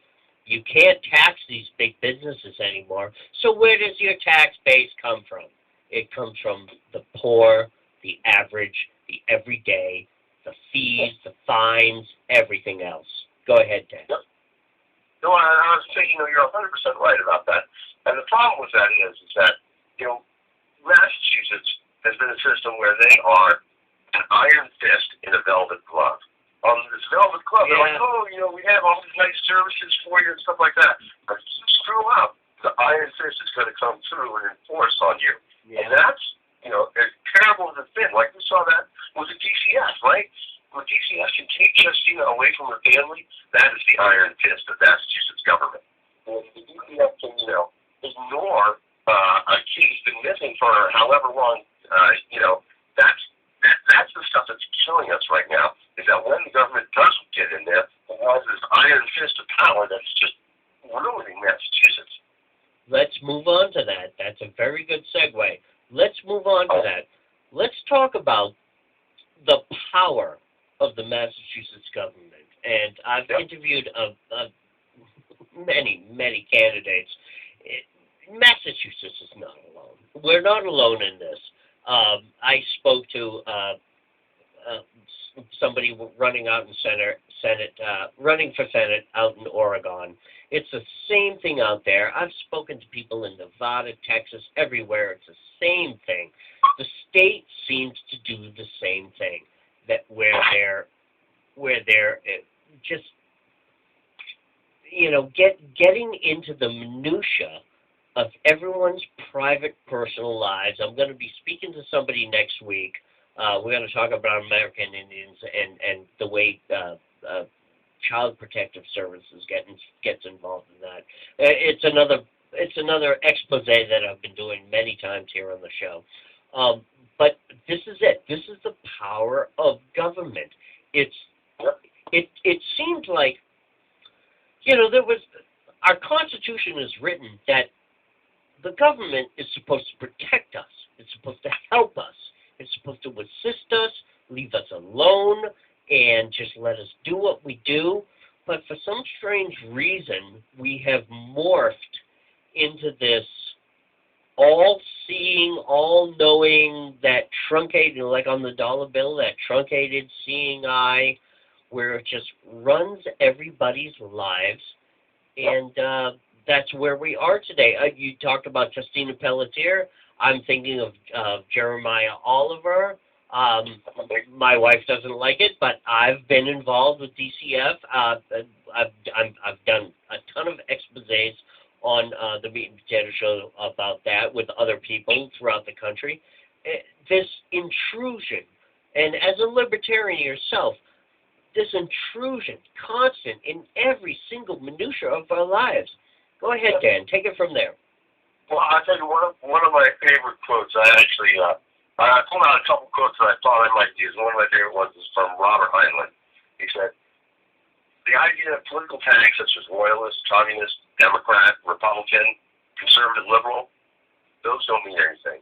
You can't tax these big businesses anymore. So where does your tax base come from? It comes from the poor, the average, the everyday, the fees, the fines, everything else. Go ahead, Dan. No, I was thinking, you're 100% right about that. And the problem with that is that, Massachusetts has been a system where they are an iron fist in a velvet glove. This velvet glove, they're like, we have all these nice services for you and stuff like that. But if you screw up, the iron fist is going to come through and enforce on you. Yeah. And that's, as terrible as it's been. Like we saw that with the DCS, right? where DCF can take Justina away from her family, that is the iron fist of Massachusetts government. And if the DCF can, ignore a kid who's been missing for however long, that's the stuff that's killing us right now, is that when the government does get in there, it has this iron fist of power that's just ruining Massachusetts. Let's move on to that. That's a very good segue. Let's move on to that. Let's talk about the power of the Massachusetts government. And I've interviewed many candidates. Massachusetts is not alone. We're not alone in this. I spoke to somebody running out in running for Senate out in Oregon. It's the same thing out there. I've spoken to people in Nevada, Texas, everywhere. It's the same thing. The state seems to do the same thing. That where they're just getting into the minutia of everyone's private, personal lives. I'm going to be speaking to somebody next week. We're going to talk about American Indians and the way Child Protective Services gets involved in that. It's another expose that I've been doing many times here on the show. But this is it. This is the power of government. It seemed like, our Constitution is written that the government is supposed to protect us. It's supposed to help us. It's supposed to assist us, leave us alone, and just let us do what we do. But for some strange reason, we have morphed into this all-seeing, all-knowing, that truncated, like on the dollar bill, that truncated seeing eye, where it just runs everybody's lives. And that's where we are today. You talked about Justina Pelletier. I'm thinking of Jeremiah Oliver. My wife doesn't like it, but I've been involved with DCF. I've done a ton of exposés on the Meat and Potato Show about that with other people throughout the country. This intrusion, and as a libertarian yourself, this intrusion, constant in every single minutia of our lives. Go ahead, Dan. Take it from there. Well, I'll tell you, one of my favorite quotes, I pulled out a couple quotes that I thought I might use. One of my favorite ones is from Robert Heinlein. He said, the idea of political tags such as royalist, communist, Democrat, Republican, conservative, liberal, those don't mean anything.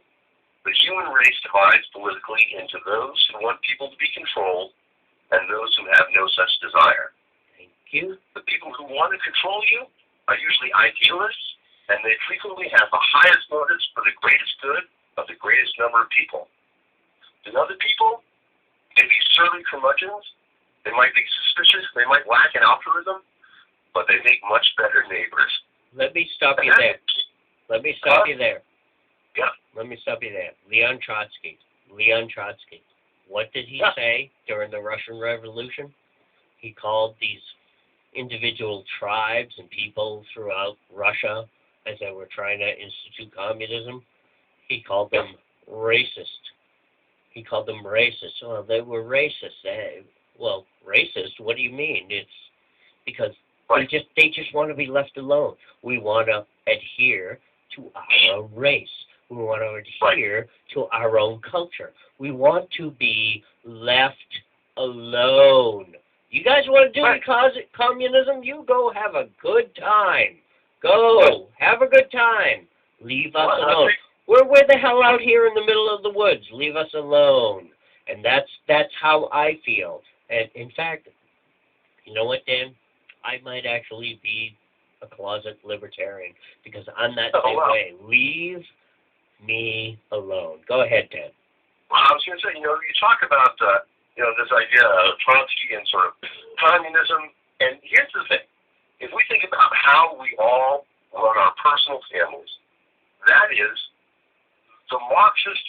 The human race divides politically into those who want people to be controlled and those who have no such desire. Thank you. The people who want to control you are usually idealists, and they frequently have the highest motives for the greatest good of the greatest number of people. And other people may be surly curmudgeons, they might be suspicious, they might lack an altruism, but they make much better neighbors. Let me stop you there. Let me stop you there. Yeah. Let me stop you there. Leon Trotsky. What did he say during the Russian Revolution? He called these individual tribes and people throughout Russia, as they were trying to institute communism, he called them racist. Oh, they were racist. Racist? What do you mean? It's because they just want to be left alone. We want to adhere to our race. We want to adhere to our own culture. We want to be left alone. You guys want to do communism? You go have a good time. Go have a good time. Leave us alone. We're the hell out here in the middle of the woods. Leave us alone. And that's how I feel. And in fact, you know what, Dan? I might actually be a closet libertarian because I'm that same way. Leave me alone. Go ahead, Dan. Well, I was going to say, you talk about, this idea of Trotsky and sort of communism. And here's the thing. If we think about how we all run our personal families, that is the Marxist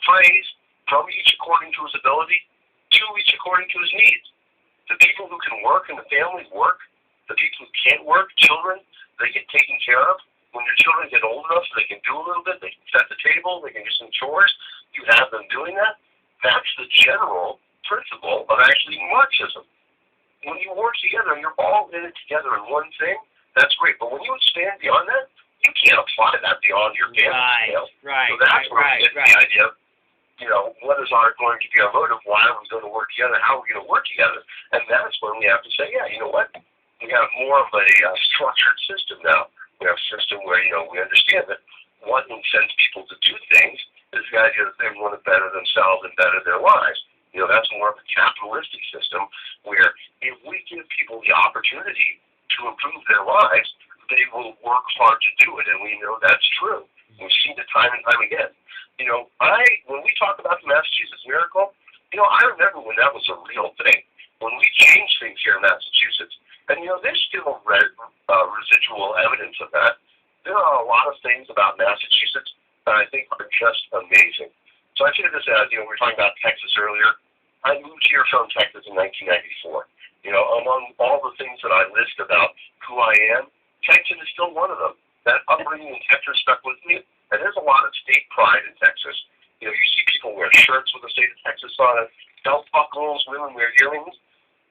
phrase, from each according to his ability, to each according to his needs. The people who can work in the family work. The people who can't work, children, they get taken care of. When your children get old enough so they can do a little bit, they can set the table, they can do some chores, you have them doing that. That's the general principle of actually Marxism. When you work together and you're all in it together in one thing, that's great. But when you expand beyond that, you can't apply that beyond your family. Right. So that's where we get the idea of, what is going to be our motive? Why are we going to work together? How are we going to work together? And that's when we have to say, yeah, you know what? We have more of a structured system now. We have a system where, we understand that what incents people to do things is the idea that they want to better themselves and better their lives. That's more of a capitalistic system where if we give people the opportunity to improve their lives, they will work hard to do it, and we know that's true. We've seen it time and time again. When we talk about the Massachusetts Miracle, I remember when that was a real thing, when we changed things here in Massachusetts. And, there's still residual evidence of that. There are a lot of things about Massachusetts that I think are just amazing. So I say this as, we were talking about Texas earlier. I moved here from Texas in 1994. Among all the things that I list about who I am, Texas is still one of them. That upbringing in Texas stuck with me, and there's a lot of state pride in Texas. You see people wear shirts with the state of Texas on it, belt buckles, women wear earrings.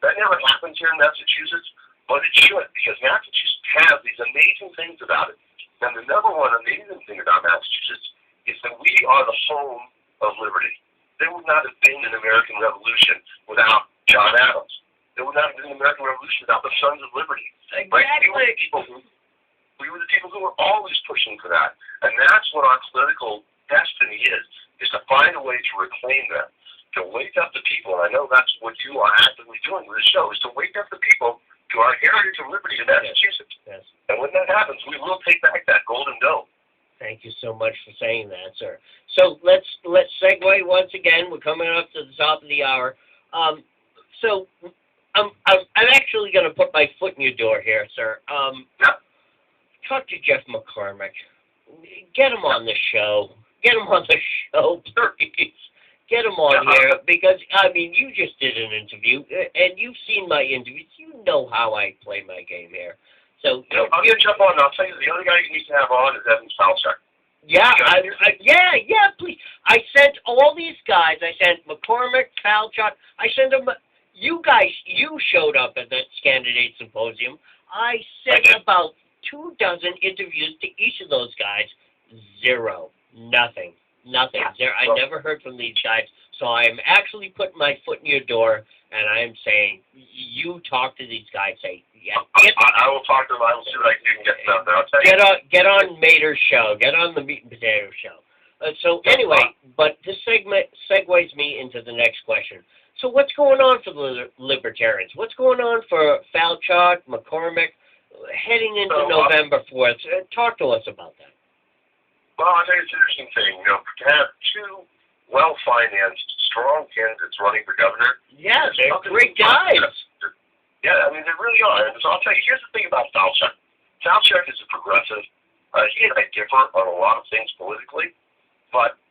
That never happens here in Massachusetts, but it should, because Massachusetts has these amazing things about it. And the number one amazing thing about Massachusetts is that we are the home of liberty. There would not have been an American Revolution without John Adams. There would not have been an American Revolution without the Sons of Liberty. Exactly. Right? We were the people who were always pushing for that. And that's what our political destiny is to find a way to reclaim that, to wake up the people. And I know that's what you are actively doing with this show, is to wake up the people to our heritage of liberty in Massachusetts. Yes. And when that happens, we will take back that golden dome. Thank you so much for saying that, sir. So let's segue once again. We're coming up to the top of the hour. So I'm actually going to put my foot in your door here, sir. Talk to Jeff McCormick. Get him on the show. Get him on the show, please. Get him on here, because, you just did an interview, and you've seen my interviews. You know how I play my game here. So I'll get you up on. I'll tell you, the other guy you need to have on is Evan Falchuk. Yeah, please. I sent all these guys. I sent McCormick, Falchuk. I sent them. You guys, you showed up at that candidate symposium. I sent about 24 interviews to each of those guys. Zero. Nothing. Zero. I never heard from these guys. So I am actually putting my foot in your door, and I am saying, you talk to these guys. Say, yeah. I will talk to them. I will see what I can get them there. I'll tell you. Get on Mater's show. Get on the Meat and Potato Show. So anyway, but this segment segues me into the next question. So what's going on for the Libertarians? What's going on for Falchuk, McCormick, heading into November 4th? Talk to us about that. Well, I think it's an interesting thing, to have two well-financed, strong candidates running for governor. Yeah, they're great guys. Yeah, they really are. And so I'll tell you, here's the thing about Falchuk. Falchuk is a progressive. He and I differ on a lot of things politically, but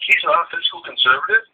he's not a fiscal conservative.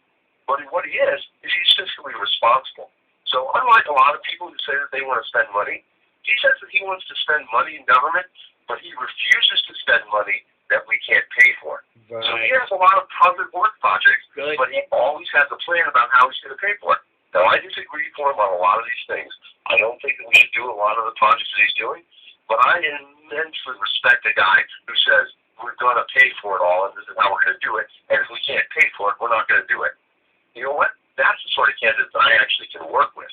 But what he is he's fiscally responsible. So unlike a lot of people who say that they want to spend money, he says that he wants to spend money in government, but he refuses to spend money that we can't pay for. Right. So he has a lot of public work projects, but he always has a plan about how he's going to pay for it. Now, I disagree with him on a lot of these things. I don't think that we should do a lot of the projects that he's doing, but I immensely respect a guy who says, we're going to pay for it all, and this is how we're going to do it, and if we can't pay for it, we're not going to do it. You know what? That's the sort of candidate that I actually can work with.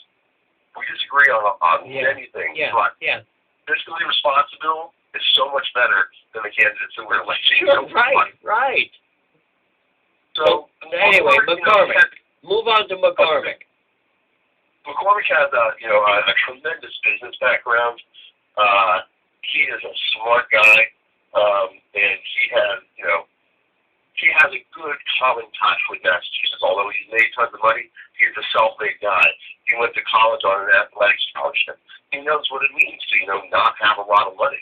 We disagree on many things, but fiscally responsible is so much better than the candidates that we're electing. Sure, right. So anyway, McCormick. Move on to McCormick. McCormick has a tremendous business background. He is a smart guy, and he has a good common touch with Massachusetts. Although he's made tons of money, he's a self-made guy. He went to college on an athletics scholarship. He knows what it means to not have a lot of money.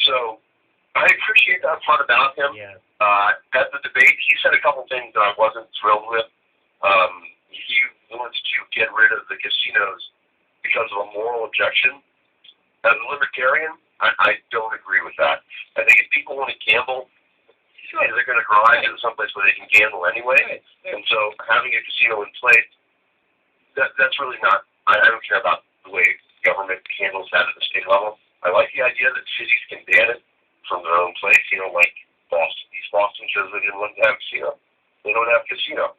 So I appreciate that part about him. Yeah. At the debate, he said a couple things that I wasn't thrilled with. He wants to get rid of the casinos because of a moral objection. As a libertarian, I don't agree with that. I think if people want to gamble, they're going to drive to someplace where they can gamble anyway. Right. And so having a casino in place that's really not. I don't care about the way government handles that at the state level. I like the idea that cities can ban it from their own place. Like Boston. East Boston says they didn't want to have casino. They don't have casino.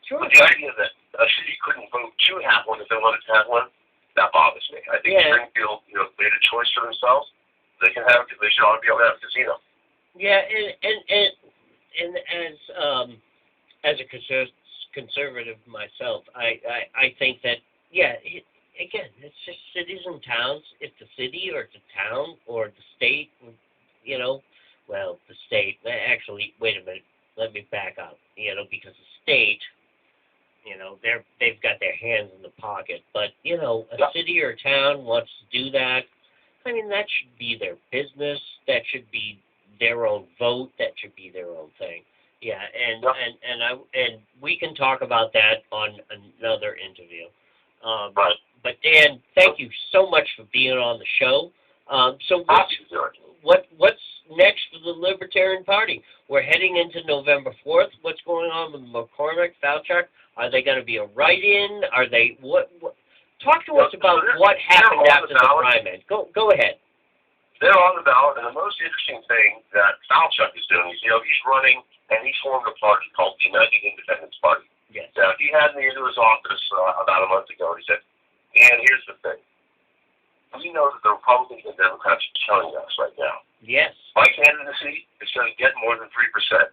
Sure. But the idea that a city couldn't vote to have one if they wanted to have one, that bothers me. I think Springfield, made a choice for themselves. They can have. They should ought to be able to have a casino. Yeah, and as a conservative myself, I think that again, it's just cities and towns. It's the city or it's a town or the state. Well, the state. Actually, wait a minute. Let me back up. Because the state, they've got their hands in the pocket. But a city or a town wants to do that. I mean, that should be their business. That should be their own vote. That should be their own thing. Yeah, and we can talk about that on another interview. But Dan, thank you so much for being on the show. So what's next for the Libertarian Party? We're heading into November 4th. What's going on with McCormick, Falchuk? Are they going to be a write-in? Are they what? Talk to us about what happened after the primary. Go ahead. They're on the ballot, and the most interesting thing that Falchuk is doing is, he's running, and he's formed a party called the United Independence Party. Yes. Now, he had me into his office about a month ago, and he said, "And here's the thing. We know that the Republicans and Democrats are killing us right now. Yes. My candidacy is going to get more than 3%.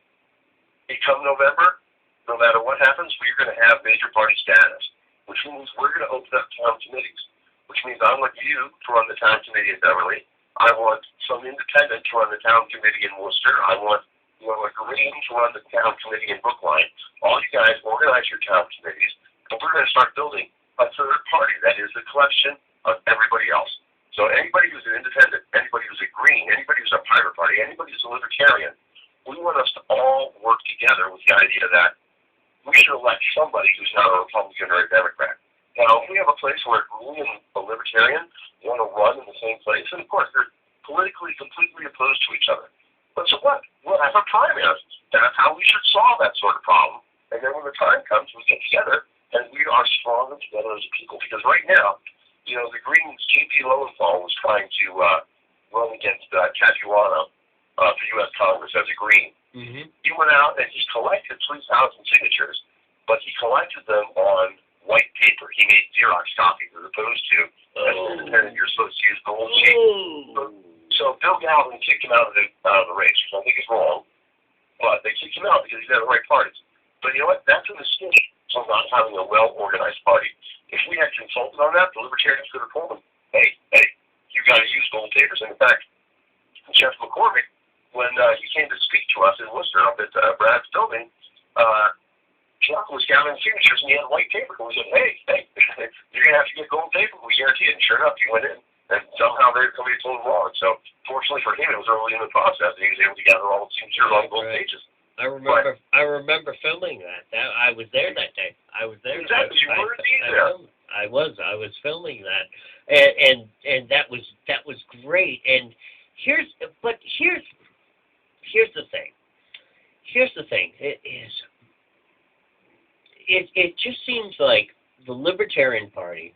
Come November, no matter what happens, we're going to have major party status, which means we're going to open up town committees, which means I want you to run the town committee in Beverly. I want some independent to run the town committee in Worcester. I want a Green to run the town committee in Brookline. All you guys organize your town committees, and we're going to start building a third party that is the collection of everybody else. So anybody who's an independent, anybody who's a Green, anybody who's a Pirate Party, anybody who's a Libertarian, we want us to all work together with the idea that we should elect somebody who's not a Republican or a Democrat. Now, if we have a place where a Green and a Libertarian want to run in the same place, and of course they're politically completely opposed to each other. But so what? We'll have a primary. That's how we should solve that sort of problem. And then when the time comes, we get together and we are stronger together as a people. Because right now, the Greens, J.P. Lowenthal was trying to run against Capuano for U.S. Congress as a Green. Mm-hmm. He went out and he collected 3,000 signatures, but he collected them on white paper. He made Xerox copies as opposed to as an independent, you're supposed to use gold sheet. So Bill Galvin kicked him out of the race, which I think is wrong, but they kicked him out because he had the right parties. But you know what? That's a mistake for not having a well-organized party. If we had consulted on that, the Libertarians could have told them, hey, you got to use gold papers. And in fact, Jeff McCormick, when he came to speak to us in Worcester up at Brad's building, Chuck was gathering signatures and he had white paper. And we said, hey, you're going to have to get gold paper. We guarantee it. And sure enough, he went in. And somehow somebody told him wrong. So fortunately for him, it was early in the process, and he was able to gather all the signatures on gold pages. I remember filming that. I was there that day. I was there. Exactly. You were there. I was filming that, and that was great. And here's the thing. Here's the thing. It just seems like the Libertarian Party,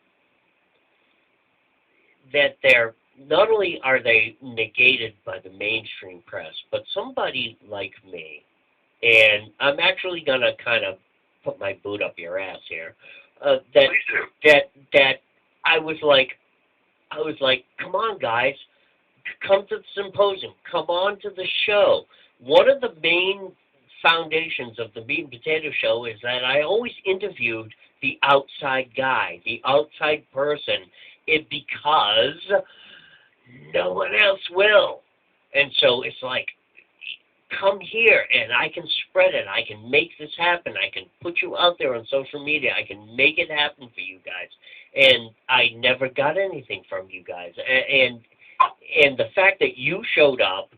that they're not only are they negated by the mainstream press, but somebody like me, and I'm actually gonna kind of put my boot up your ass here. That I was like, come on, guys, come to the symposium, come on to the show. One of the main foundations of the Meat and Potato Show is that I always interviewed the outside guy, the outside person, because no one else will. And so it's like, come here and I can spread it. I can make this happen. I can put you out there on social media. I can make it happen for you guys. And I never got anything from you guys. And the fact that you showed up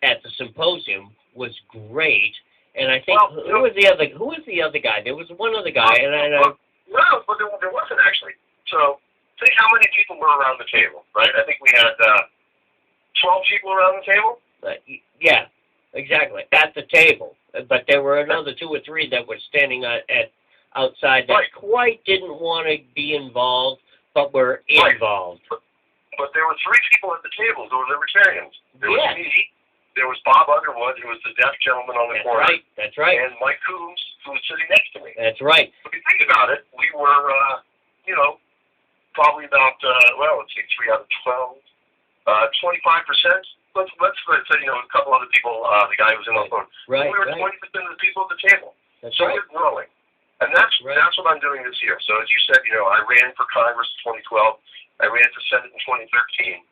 at the symposium was great. And I think, who was the other guy? There was one other guy. No, but there wasn't actually. So, think how many people were around the table, right? I think we had 12 people around the table. Yeah, exactly, at the table. But there were another 2 or 3 that were standing at outside that Right. quite didn't want to be involved, but were Right. involved. But there were three people at the table who were libertarians. There was Yeah. me, there was Bob Underwood, who was the deaf gentleman on the That's corner, right. That's right. and Mike Coombs, who was sitting next to me. That's right. If you think about it, we were, probably about, let's see, 3 out of 12, 25%. Let's say, a couple other people, the guy who was in the phone. Right. We were Right. 20% of the people at the table. That's So right. we're growing. And that's Right. that's what I'm doing this year. So as you said, I ran for Congress in 2012. I ran for Senate in 2013.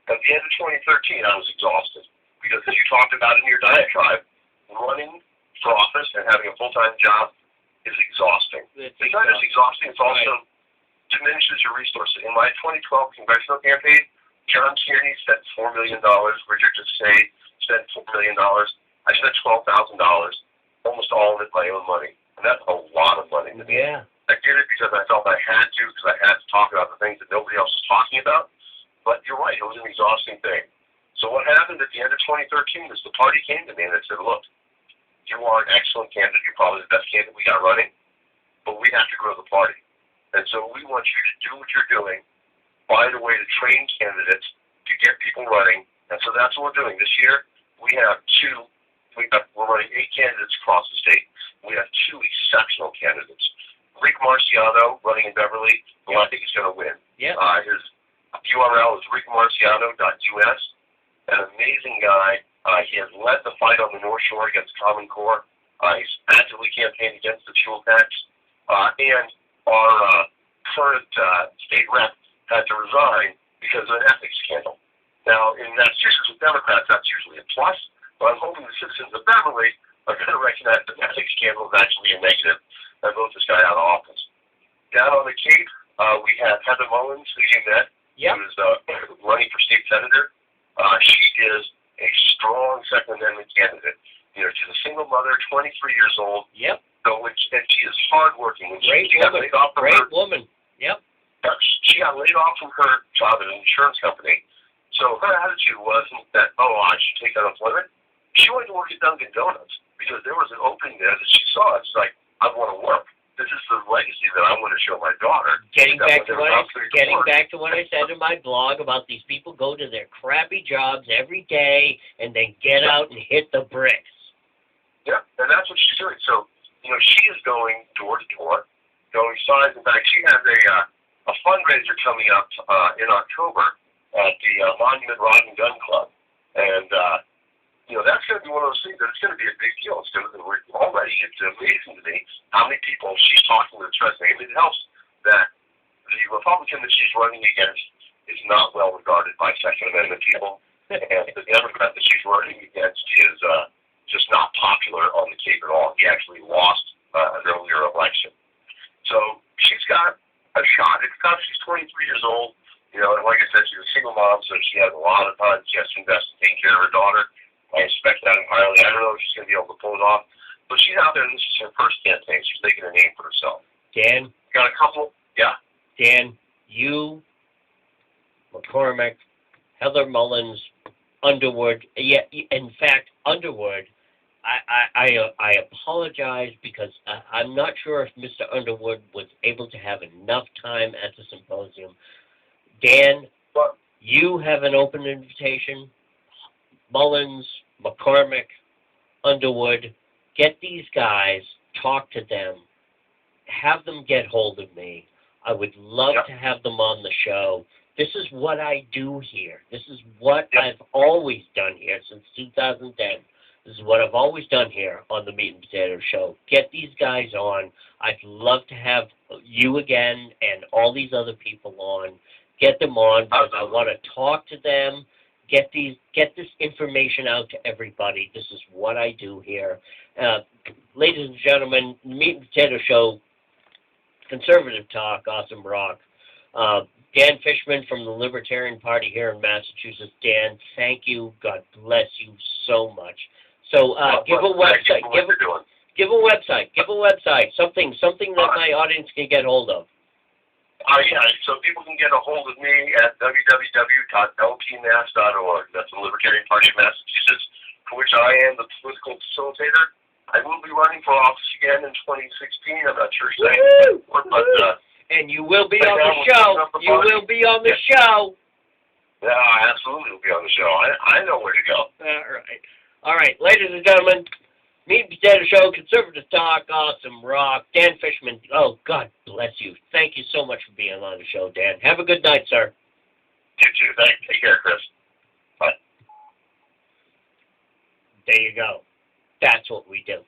At the end of 2013, I was exhausted. Because as you talked about in your diatribe, running for office and having a full-time job is exhausting. It's It's not just exhausting, it's also diminishes your resources. In my 2012 congressional campaign, John Tierney spent $4 million. Richard Desai spent $4 million. I spent $12,000, almost all of it my own money. And that's a lot of money to me. Yeah. I did it because I felt I had to, because I had to talk about the things that nobody else was talking about. But you're right, it was an exhausting thing. So what happened at the end of 2013 is the party came to me and they said, look, you are an excellent candidate. You're probably the best candidate we got running, but we have to grow the party. And so we want you to do what you're doing, find a way to train candidates to get people running. And so that's what we're doing. This year, we're running 8 candidates across the state. We have 2 exceptional candidates. Rick Marciano, running in Beverly, who I think is going to win. Yeah. His URL is rickmarciano.us. An amazing guy. He has led the fight on the North Shore against Common Core. He's actively campaigned against the fuel tax. And our current state rep had to resign because of an ethics scandal. Now, in Massachusetts with Democrats, that's usually a plus, but I'm hoping the citizens of Beverly are going to recognize that the ethics scandal is actually a negative and vote this guy out of office. Down on the Cape, we have Heather Mullins, who you met, Yep. who is running for state senator. She is a strong Second Amendment candidate. She's a single mother, 23 years old. Yep. And she is hardworking. When Great she got woman. laid off from Great her, woman. Yep. she got laid off from her job at an insurance company. So her attitude wasn't that, I should take unemployment. She wanted to work at Dunkin' Donuts because there was an opening there that she saw. It's like, I want to work. This is the legacy that I want to show my daughter. Getting back to what I said in my blog about these people go to their crappy jobs every day and then get out and hit the bricks. Yeah, and that's what she's doing. So, she is going door to door, going signs. In fact, she has a fundraiser coming up in October at the Monument Rod and Gun Club. And, that's going to be one of those things that it's going to be a big deal. It's amazing to me how many people she's talking to the president. I mean, it helps that the Republican that she's running against is not well regarded by Second Amendment people. And the Democrat that she's running against is just not popular on the Cape at all. He actually lost an earlier election. So she's got a shot. It's tough. She's 23 years old. And like I said, she's a single mom, so she has a lot of time. She has to invest in taking care of her daughter. I expect that entirely. I don't know if she's going to be able to pull it off. But she's out there, and this is her first campaign. She's making a name for herself. Dan? Got a couple? Yeah. Dan, you, McCormick, Heather Mullins, Underwood. Yeah, in fact, Underwood, I apologize because I'm not sure if Mr. Underwood was able to have enough time at the symposium. Dan, you have an open invitation. Mullins, McCormick, Underwood, get these guys, talk to them, have them get hold of me. I would love to have them on the show. This is what I do here. This is what I've always done here since 2010. This is what I've always done here on the Meat and Potato Show. Get these guys on. I'd love to have you again and all these other people on. Get them on because I want to talk to them. Get this information out to everybody. This is what I do here. Ladies and gentlemen, Meat and Potato Show, conservative talk, awesome rock. Dan Fishman from the Libertarian Party here in Massachusetts. Dan, thank you. God bless you so much. So give a website. Give a website. Something that my audience can get hold of. So people can get a hold of me at www.lpmass.org. That's the Libertarian Party of Massachusetts, for which I am the political facilitator. I will be running for office again in 2016. I'm not sure exactly, but and you will be on the show. You will be on the show. Yeah, I absolutely will be on the show. I know where to go. All right, ladies and gentlemen, Meat and Potato Show, conservative talk, awesome rock. Dan Fishman. Oh, God bless you. Thank you so much for being on the show, Dan. Have a good night, sir. You too. Thanks. Take care, Chris. Bye. There you go. That's what we do.